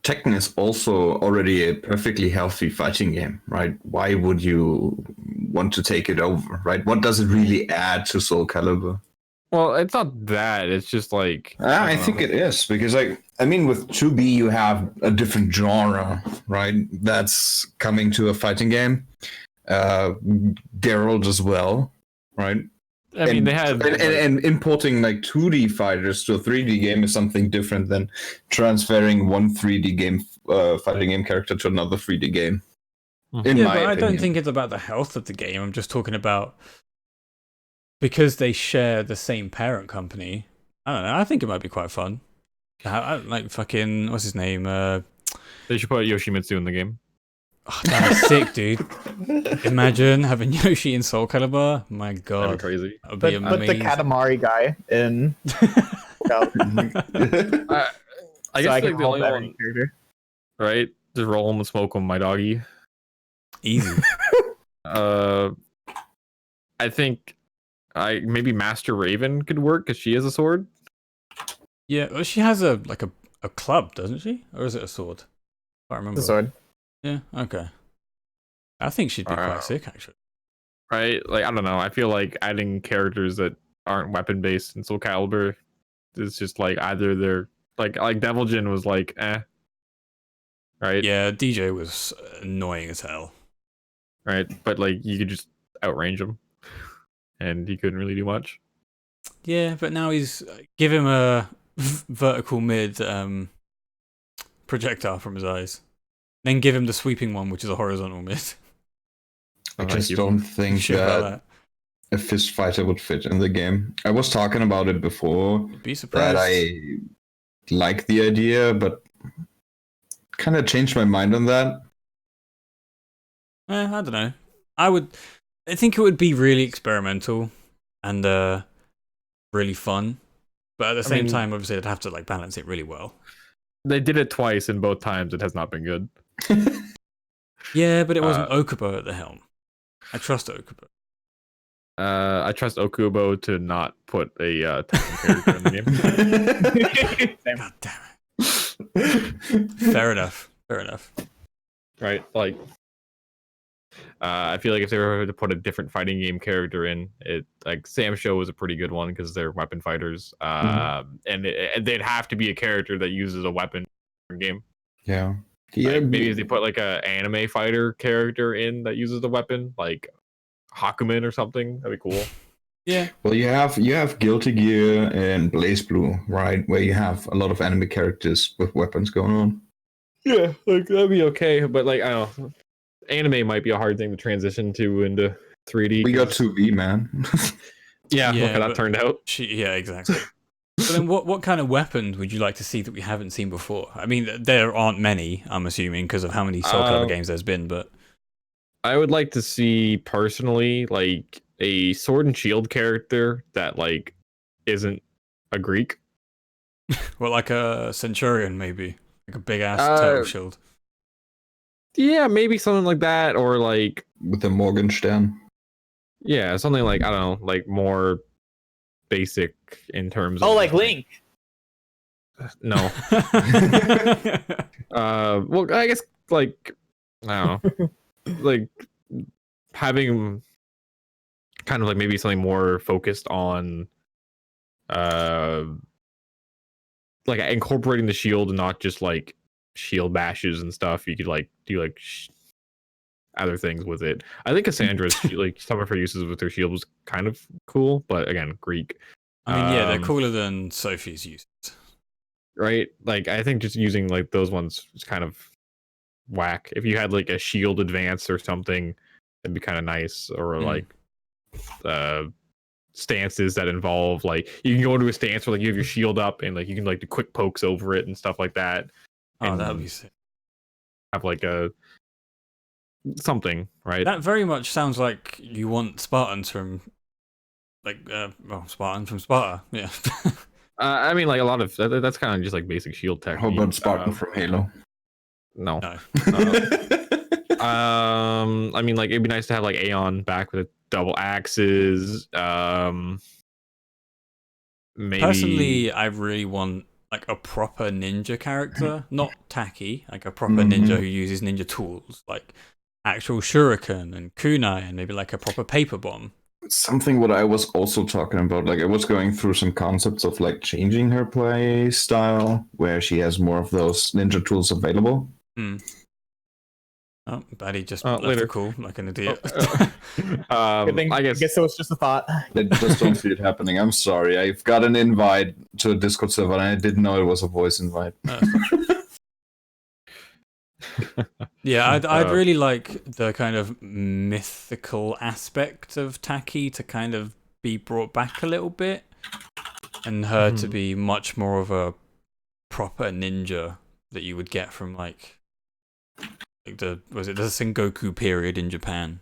Tekken is also already a perfectly healthy fighting game, right? Why would you want to take it over, right? What does it really add to Soul Calibur? Well, it's not that. It's just like I think it is, because like I mean, with 2B you have a different genre, right? That's coming to a fighting game. Geralt as well, right? I mean, they had and importing like 2D fighters to a 3D game is something different than transferring one 3D game fighting game character to another 3D game. Yeah, but I don't think it's about the health of the game. I'm just talking about because they share the same parent company. I don't know. I think it might be quite fun. Like fucking what's his name? They should put Yoshimitsu in the game. Oh, that'd be sick, dude. Imagine having Yoshi in Soul Calibur. My God, that'd be crazy. That'd be amazing. But the Katamari guy in. I guess like the only one, character. Right? Just roll him and smoke him, my doggy. Easy. I think maybe Master Raven could work because she has a sword. Yeah, well, she has a club, doesn't she? Or is it a sword? I can't remember. It's a sword. Yeah. Okay. I think she'd be quite sick, actually. Right? Like I don't know. I feel like adding characters that aren't weapon based in Soul Calibur is just like either they're like Deviljin was like right? Yeah, DJ was annoying as hell. Right, but like you could just outrange him, and he couldn't really do much. Yeah, but now he's give him a vertical mid projectile from his eyes. Then give him the sweeping one, which is a horizontal miss. I just don't think Shit about that a fist fighter would fit in the game. I was talking about it before. You'd be surprised. That I like the idea, but kind of changed my mind on that. I don't know. I think it would be really experimental and really fun, but at the same time, obviously, they'd have to like balance it really well. They did it twice, and both times it has not been good. Yeah, but it wasn't Okubo at the helm. I trust Okubo. I trust Okubo to not put a Tekken character in the game. God damn it. Fair enough. Right, like I feel like if they were to put a different fighting game character in it, like Sam Show was a pretty good one because they're weapon fighters, and they'd have to be a character that uses a weapon in the game. Yeah. Like, maybe if they put like a anime fighter character in that uses the weapon, like Hakumen or something, that'd be cool. Yeah. Well, you have Guilty Gear and Blaze Blue, right, where you have a lot of anime characters with weapons going on. Yeah, like that'd be okay, but like I don't know, anime might be a hard thing to transition to into 3D. We got 2B, man. Yeah, look how that turned out. Yeah, exactly. So then what kind of weapons would you like to see that we haven't seen before? I mean, there aren't many, I'm assuming, because of how many Soul Calibur games there's been, but I would like to see, personally, like a sword and shield character that like isn't a Greek. well, like a Centurion, maybe. Like a big-ass turtle shield. Yeah, maybe something like that, or like... With the Morgenstern. Yeah, something like, I don't know, like more basic in terms of... Oh, like Link! No. Well, I guess, like, I don't know. Like, having kind of like maybe something more focused on like incorporating the shield and not just like shield bashes and stuff. You could like do like other things with it. I think Cassandra's like some of her uses with her shield was kind of cool, but again, Greek. I mean, yeah, they're cooler than Sophie's uses. Right? Like I think just using like those ones is kind of whack. If you had like a shield advance or something, that'd be kind of nice. Or like stances that involve like you can go into a stance where like you have your shield up and like you can like do quick pokes over it and stuff like that. Oh, that would be sick. Have like a something, right? That very much sounds like you want Spartans from like Spartan from Sparta. Yeah. I mean, like a lot of that's kind of just like basic shield tech. How about Spartan from Halo? No. I mean, like it'd be nice to have like Aeon back with double axes. Maybe. Personally, I really want like a proper ninja character, not tacky, like a proper ninja who uses ninja tools, like actual shuriken and kunai, and maybe like a proper paper bomb. Something what I was also talking about, like I was going through some concepts of like changing her play style, where she has more of those ninja tools available. Oh, Baddy just left the call like an idiot. I guess it was just a thought. I just don't see it happening. I'm sorry. I've got an invite to a Discord server and I didn't know it was a voice invite. Yeah, I'd really like the kind of mythical aspect of Taki to kind of be brought back a little bit, and her to be much more of a proper ninja that you would get from like the Sengoku period in Japan.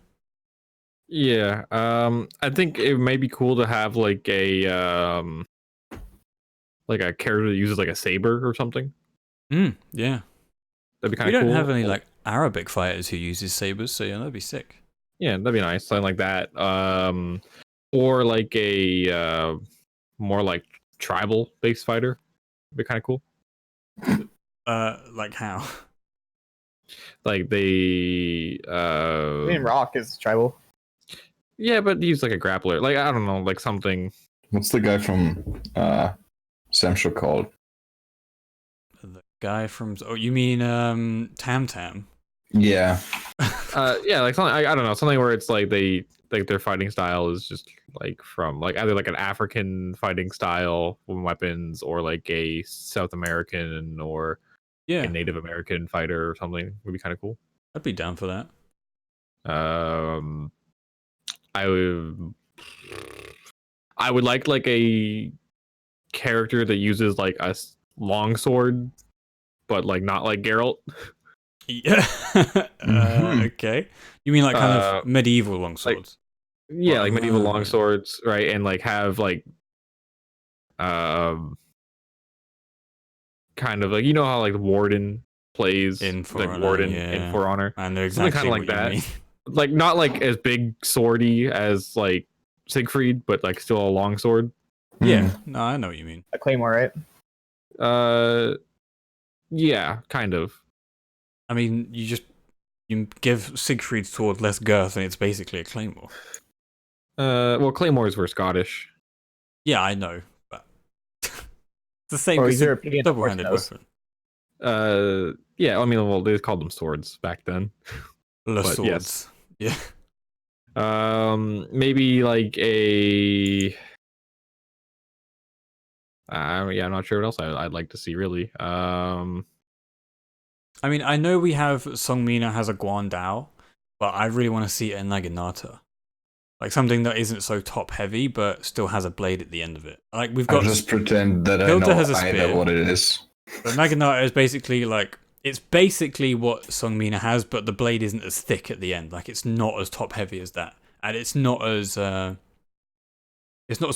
Yeah, I think it may be cool to have like a character that uses like a saber or something. Yeah. That'd be kind of cool. We don't cool. have any like Arabic fighters who uses sabers, so yeah, that'd be sick. Yeah, that'd be nice, something like that. Or like a more like tribal based fighter. Would be kind of cool. Like how? Like they I mean, Rock is tribal. Yeah, but use like a grappler. Like I don't know, like something. What's the guy from Samsho called? The guy from you mean Tam Tam? Yeah. Yeah, like something I don't know, something where it's like they like their fighting style is just like from like either like an African fighting style with weapons or like a South American or Yeah, a Native American fighter or something would be kind of cool. I'd be down for that. I would like a character that uses like a long sword, but like not like Geralt. Yeah. Okay. You mean like kind of medieval longswords? Yeah, like medieval Yeah. longswords, right? And like have like kind of like, you know how like Warden plays In For like Honor, Warden yeah. in For Honor. I know Something exactly kind of like what you that. mean. Like not like as big swordy as like Siegfried, but like still a long sword. Yeah, no, I know what you mean. A claymore, right? Yeah, kind of. I mean, you give Siegfried's sword less girth, and it's basically a claymore. Well, claymores were Scottish. Yeah, I know, but it's the same. Or It's he's a European, of course, double-handed knows. weapon. Yeah, I mean, well, they called them swords back then. Le But swords. Yeah. Maybe like a. Yeah, I'm not sure what else I'd like to see really. I mean, I know we have Songmina has a Guandao, but I really want to see a Naginata. Like something that isn't so top heavy, but still has a blade at the end of it. Like we've I'll got just pretend that I Hilda know has a either spear. what it is. But Naginata is basically like it's basically what Songmina has, but the blade isn't as thick at the end. Like it's not as top heavy as that, and it's not as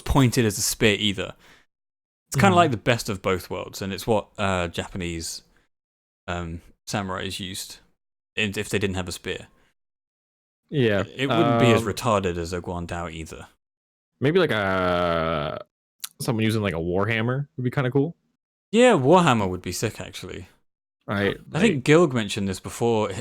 pointed as a spear either. It's kind of like the best of both worlds, and it's what Japanese samurais used if they didn't have a spear. Yeah, It wouldn't be as retarded as a Guandao either. maybe like someone using like a warhammer would be kind of cool. Yeah, Warhammer would be sick actually. Right. I think Gilg mentioned this before.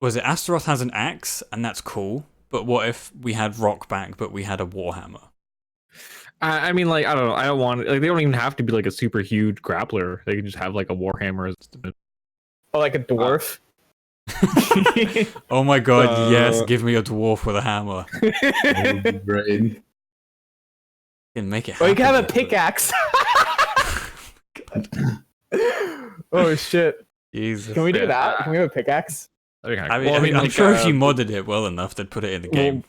Was it Astaroth has an axe, and that's cool. But what if we had Rock back, but we had a Warhammer? I mean, like, I don't know. I don't want like they don't even have to be like a super huge grappler. They can just have like a warhammer. Or like a dwarf. Oh my god, yes, give me a dwarf with a hammer. That would be great. Can make it Or you happen. can have a pickaxe. Oh shit. Jesus. Can we do that? Can we have a pickaxe? That'd be kinda I cool. mean, Well, I'm like, sure if you modded it well enough, they'd put it in the game.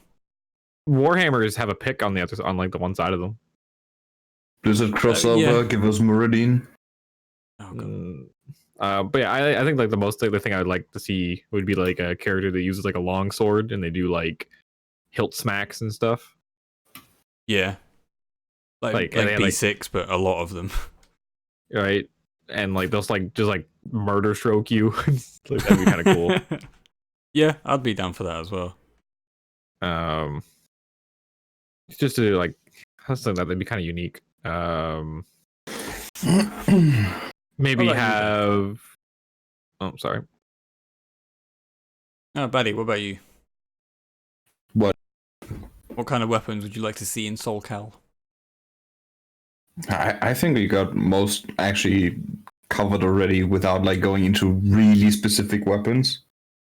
warhammers have a pick on the other on like the one side of them. Blizzard crossover, yeah. give us Muradin. Oh, God. But yeah, I think like the thing I would like to see would be like a character that uses like a long sword and they do like hilt smacks and stuff. Yeah. Like B6, but a lot of them. Right? And like those like just like murder stroke you. Like, that'd be kind of cool. Yeah, I'd be down for that as well. Just to like something that'd be kind of unique. Maybe What about you, have. Oh, sorry. Oh, Baddy, what about you? What? What kind of weapons would you like to see in SoulCal? I think we got most actually covered already without like going into really specific weapons.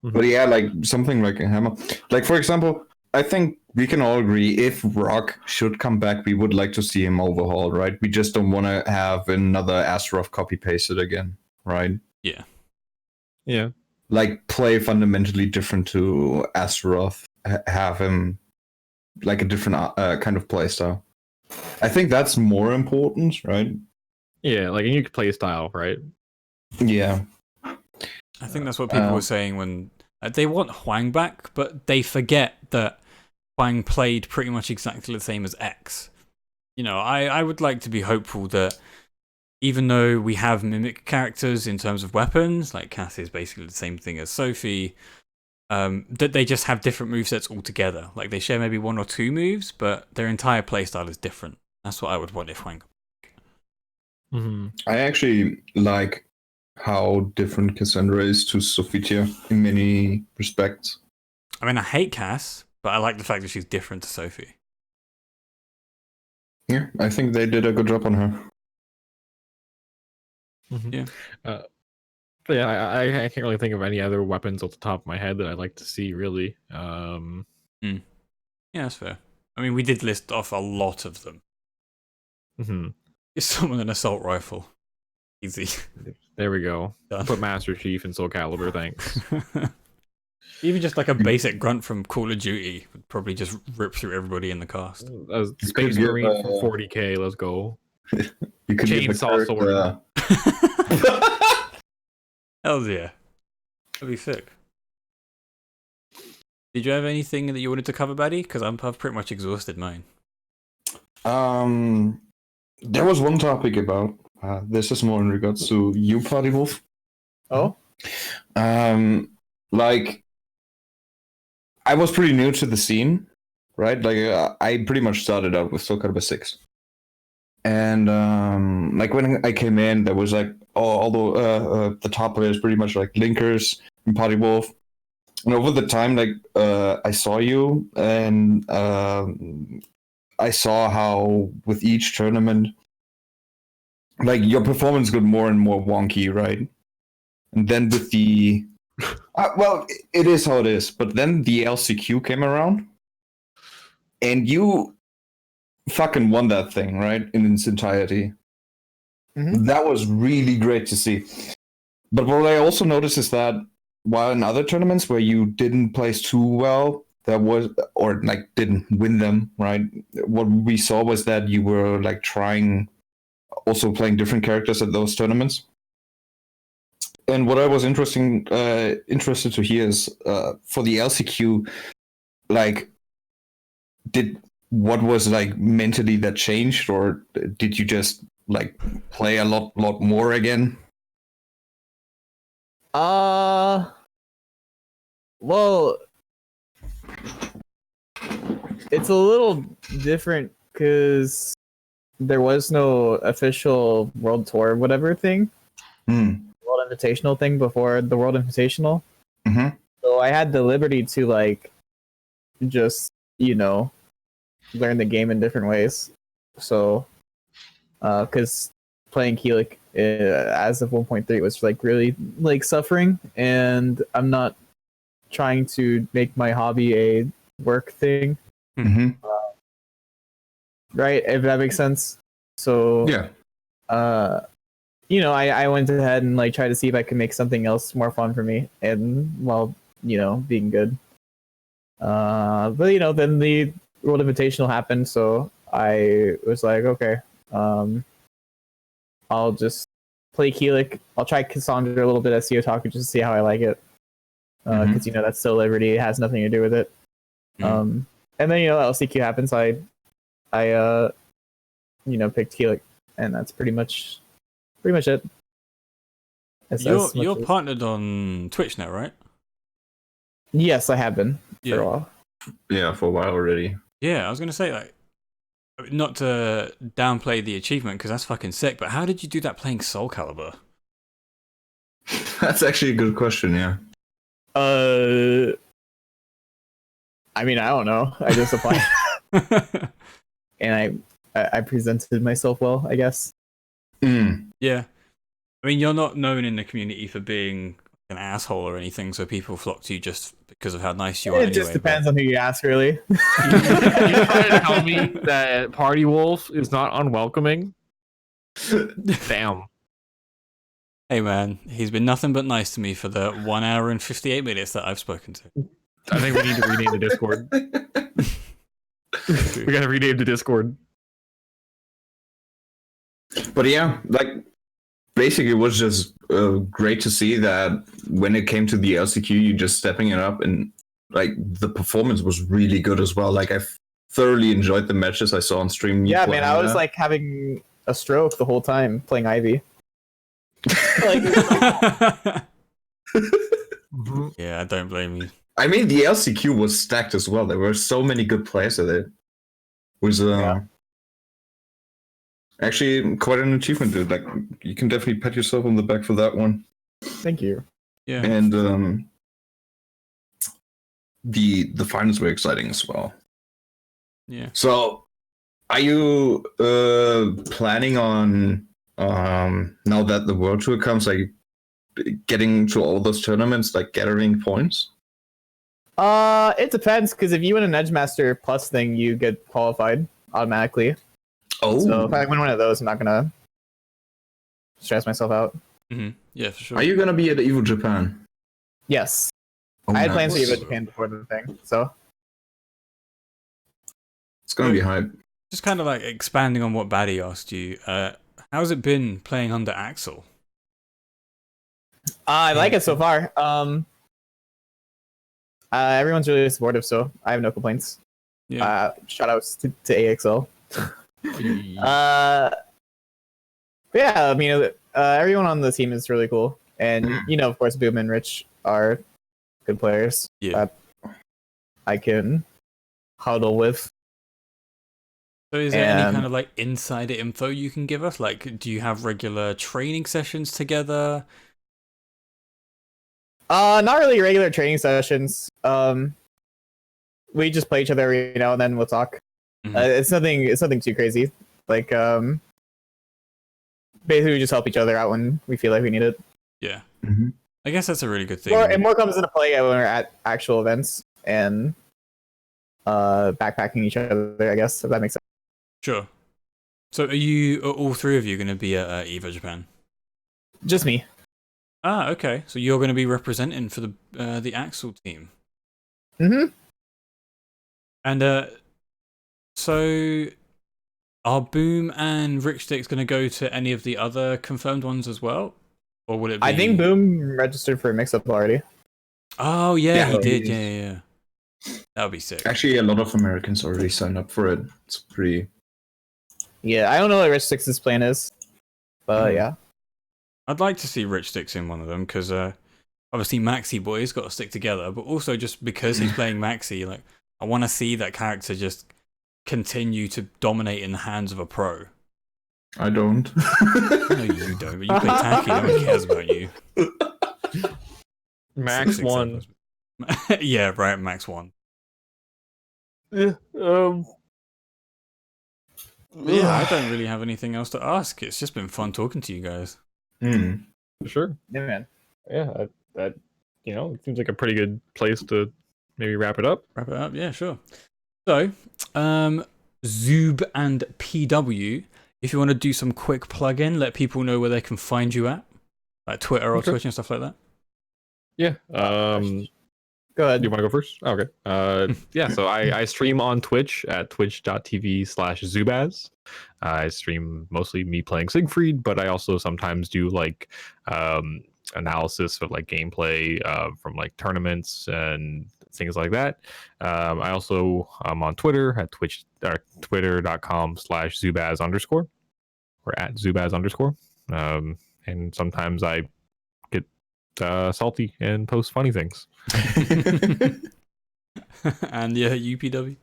Mm-hmm. But yeah, like something like a hammer. Like for example, I think we can all agree if Rock should come back, we would like to see him overhauled, right? We just don't want to have another Astaroth copy pasted again, right? Yeah. Yeah. Like play fundamentally different to Astaroth, have him like a different kind of play style. I think that's more important, right? Yeah, like a new play style, right? Yeah. I think that's what people were saying when they want Huang back, but they forget that Huang played pretty much exactly the same as X. You know, I would like to be hopeful that even though we have mimic characters in terms of weapons, like Cass is basically the same thing as Sophie, that they just have different movesets altogether. Like they share maybe one or two moves, but their entire playstyle is different. That's what I would want if Huang. Mm-hmm. I actually like how different Cassandra is to Sophitia in many respects. I mean, I hate Cass, but I like the fact that she's different to Sophie. Yeah, I think they did a good job on her. Mm-hmm. Yeah. But yeah, I can't really think of any other weapons off the top of my head that I'd like to see, really. Yeah, that's fair. I mean, we did list off a lot of them. Mm-hmm. Is someone an assault rifle? Easy. There we go. Done. Put Master Chief in Soul Calibur, thanks. Even just like a basic grunt from Call of Duty would probably just rip through everybody in the cast. Space Marine for 40k, let's go. You could Chainsaw sword. Hells yeah. That'd be sick. Did you have anything that you wanted to cover, Baddy? Because I've pretty much exhausted mine. There was one topic about this is more in regards to you, Party Wolf. Oh? Like, I was pretty new to the scene, right? Like, I pretty much started out with Soul Calibur 6. And, like, when I came in, there was, like, although the top players pretty much, like, Linkers and Party Wolf. And over the time, like, I saw you, and I saw how with each tournament, like, your performance got more and more wonky, right? And then with the... well, it is how it is. But then the LCQ came around, and you fucking won that thing, right? In its entirety. Mm-hmm. That was really great to see. But what I also noticed is that while in other tournaments where you didn't place too well, there was, or like didn't win them, right? What we saw was that you were like trying, also playing different characters at those tournaments. And what I was interested to hear is for the LCQ, like, what was like mentally that changed, or did you just like play a lot more again? Well, it's a little different because there was no official World Tour whatever thing. World Invitational thing before the World Invitational. Mm-hmm. So I had the liberty to like just, learn the game in different ways. So because playing Keelik as of 1.3 was like really like suffering, and I'm not trying to make my hobby a work thing. Mm-hmm. Right, if that makes sense. So yeah, I went ahead and like tried to see if I could make something else more fun for me, and while being good. But then the World Invitational happened, so I was like, okay, I'll just play Keelik. I'll try Cassandra a little bit as Otaku just to see how I like it, because that's still Liberty. It has nothing to do with it. And then LCQ happens. I picked Keelik, and that's pretty much it. You're partnered on Twitch now, right? Yes, I have been for a while. Yeah, for a while already. Yeah, I was gonna say, like, not to downplay the achievement because that's fucking sick, but how did you do that playing Soul Calibur? That's actually a good question. Yeah. I mean, I don't know. I just applied, and I presented myself well, I guess. Yeah, I mean, you're not known in the community for being an asshole or anything, so people flock to you just because of how nice you are. It just depends on who you ask, really. You trying to tell me that Party Wolf is not unwelcoming? Damn. Hey man, he's been nothing but nice to me for the 1 hour and 58 minutes that I've spoken to. I think we need to rename the Discord. We gotta rename the Discord. But yeah, like, basically it was just great to see that when it came to the LCQ, you just stepping it up, and like the performance was really good as well. Like, I thoroughly enjoyed the matches I saw on stream. Yeah, man, I was like having a stroke the whole time playing Ivy. Yeah, I don't blame you. I mean, the LCQ was stacked as well. There were so many good players at it. It was actually quite an achievement, dude. Like, you can definitely pat yourself on the back for that one. Thank you. Yeah. And the finals were exciting as well. Yeah. So, are you planning on now that the World Tour comes, like getting to all those tournaments, like gathering points? It depends, because if you win an Edgemaster Plus thing, you get qualified automatically. Oh. So if I win one of those, I'm not gonna stress myself out. Yeah, for sure. Are you gonna be at Evo Japan? Yes. Oh, I had plans to nice. Evo Japan before the thing, so. It's gonna be hype. Just kind of like expanding on what Baddy asked you. How's it been playing under Axel? I like it so far. Everyone's really supportive, so I have no complaints. Yeah. Shout outs to AXL. Yeah, I mean, everyone on the team is really cool, and of course, Boom and Rich are good players. Yeah. I can huddle with. So is there any kind of like insider info you can give us? Like, do you have regular training sessions together? Not really regular training sessions. We just play each other every now and then. We'll talk. It's nothing too crazy. Like, basically, we just help each other out when we feel like we need it. Yeah. I guess that's a really good thing. More comes into play when we're at actual events and backpacking each other, I guess, if that makes sense. Sure. So are all three of you going to be at EVO Japan? Just me. Ah, okay. So you're going to be representing for the Axel team. And so are Boom and Rich Sticks going to go to any of the other confirmed ones as well? Or will it be... I think Boom registered for a mix-up already. Oh, yeah, he did. Yeah. That would be sick. Actually, a lot of Americans already signed up for it. It's pretty... Yeah, I don't know what Rich Sticks' plan is. But yeah. I'd like to see Rich Sticks in one of them, because obviously Maxi Boy's got to stick together, but also just because he's playing Maxi, like, I want to see that character just continue to dominate in the hands of a pro. I don't. No, you don't, but you play Tacky, no one cares about you. Max 1. Yeah, right, Max 1. Yeah, Yeah, I don't really have anything else to ask. It's just been fun talking to you guys. Sure. Yeah, man. Yeah, that it seems like a pretty good place to maybe wrap it up. Wrap it up, yeah, sure. So, Zub and PW, if you want to do some quick plug-in, let people know where they can find you at, like Twitter or Twitch and stuff like that. Yeah. Go ahead. You want to go first? Okay. Yeah, so I stream on Twitch at twitch.tv/Zubaz. I stream mostly me playing Siegfried, but I also sometimes do like analysis of like gameplay from like tournaments and things like that. I also am on Twitter at twitter.com/Zubaz_ or at Zubaz_. And sometimes I get salty and post funny things. And yeah, UPW.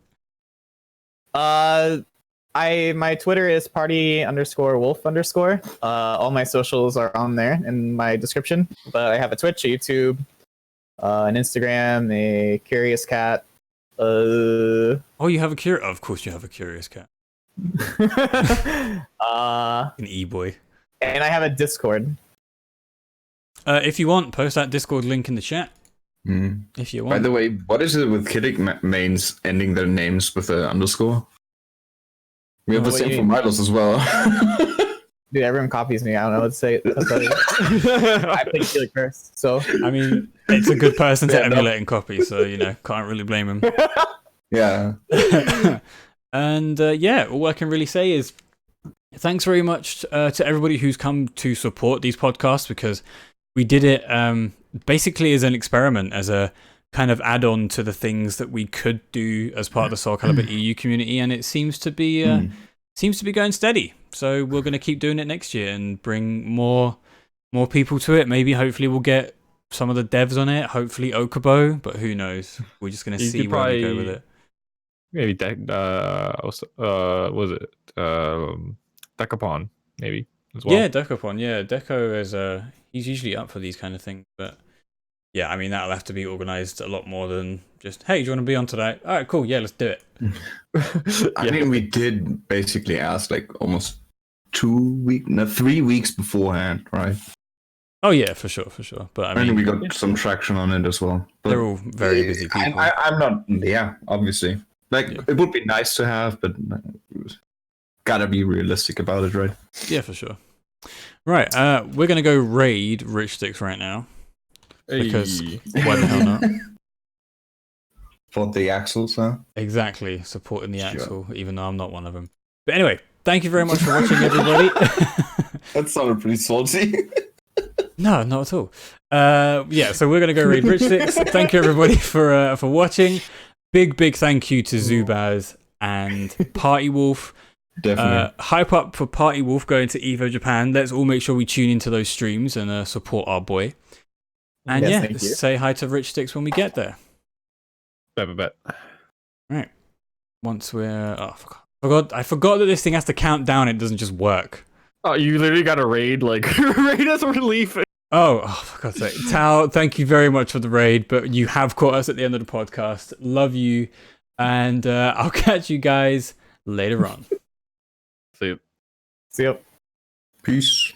My Twitter is party_wolf_. All my socials are on there in my description. But I have a Twitch, a YouTube, an Instagram, a Curious Cat. Oh, you have of course you have a Curious Cat. An e-boy. And I have a Discord. If you want, post that Discord link in the chat. If you want. By the way, what is it with Kiddick mains ending their names with an underscore? We have the same for Milos as well. Dude, everyone copies me. I don't know what to say. I play Kiddick first, so. I mean, it's a good person to emulate and copy, so, can't really blame him. Yeah. And yeah, all I can really say is thanks very much to everybody who's come to support these podcasts, because we did it basically as an experiment, as a kind of add-on to the things that we could do as part of the Soul Calibur EU community, and it seems to be going steady. So we're going to keep doing it next year and bring more people to it. Maybe, hopefully, we'll get some of the devs on it. Hopefully, Okubo, but who knows? We're just going to see where we go with it. Maybe was it Decapon maybe as well? Yeah, Decapon. Yeah, Deco is he's usually up for these kind of things, but yeah, I mean that'll have to be organized a lot more than just, hey, do you want to be on today? All right, cool. Yeah, let's do it. I mean, we did basically ask like almost 3 weeks beforehand, right? Oh yeah, for sure. But I mean, we got some traction on it as well. But they're all very busy people. I'm not. Yeah, obviously. It would be nice to have, but gotta be realistic about it, right? Yeah, for sure. Right, we're gonna go raid Rich Sticks right now. Because why the hell not? For the axles, huh? Exactly, supporting the Sure. Axel, even though I'm not one of them. But anyway, thank you very much for watching, everybody. That sounded pretty salty. No, not at all. Yeah, so we're gonna go raid Rich Sticks. Thank you everybody for watching. Big thank you to Zubaz and Party Wolf. Definitely. Hype up for Party Wolf going to Evo Japan. Let's all make sure we tune into those streams and support our boy. And Yes, yeah, thank you. say hi to Rich Sticks when we get there. Bet. Right. Once we're I forgot that this thing has to count down. It doesn't just work. Oh, you literally got a raid, like, raid as relief. Oh, for God's sake. Tao, thank you very much for the raid, but you have caught us at the end of the podcast. Love you. And I'll catch you guys later on. See you. See ya. Peace.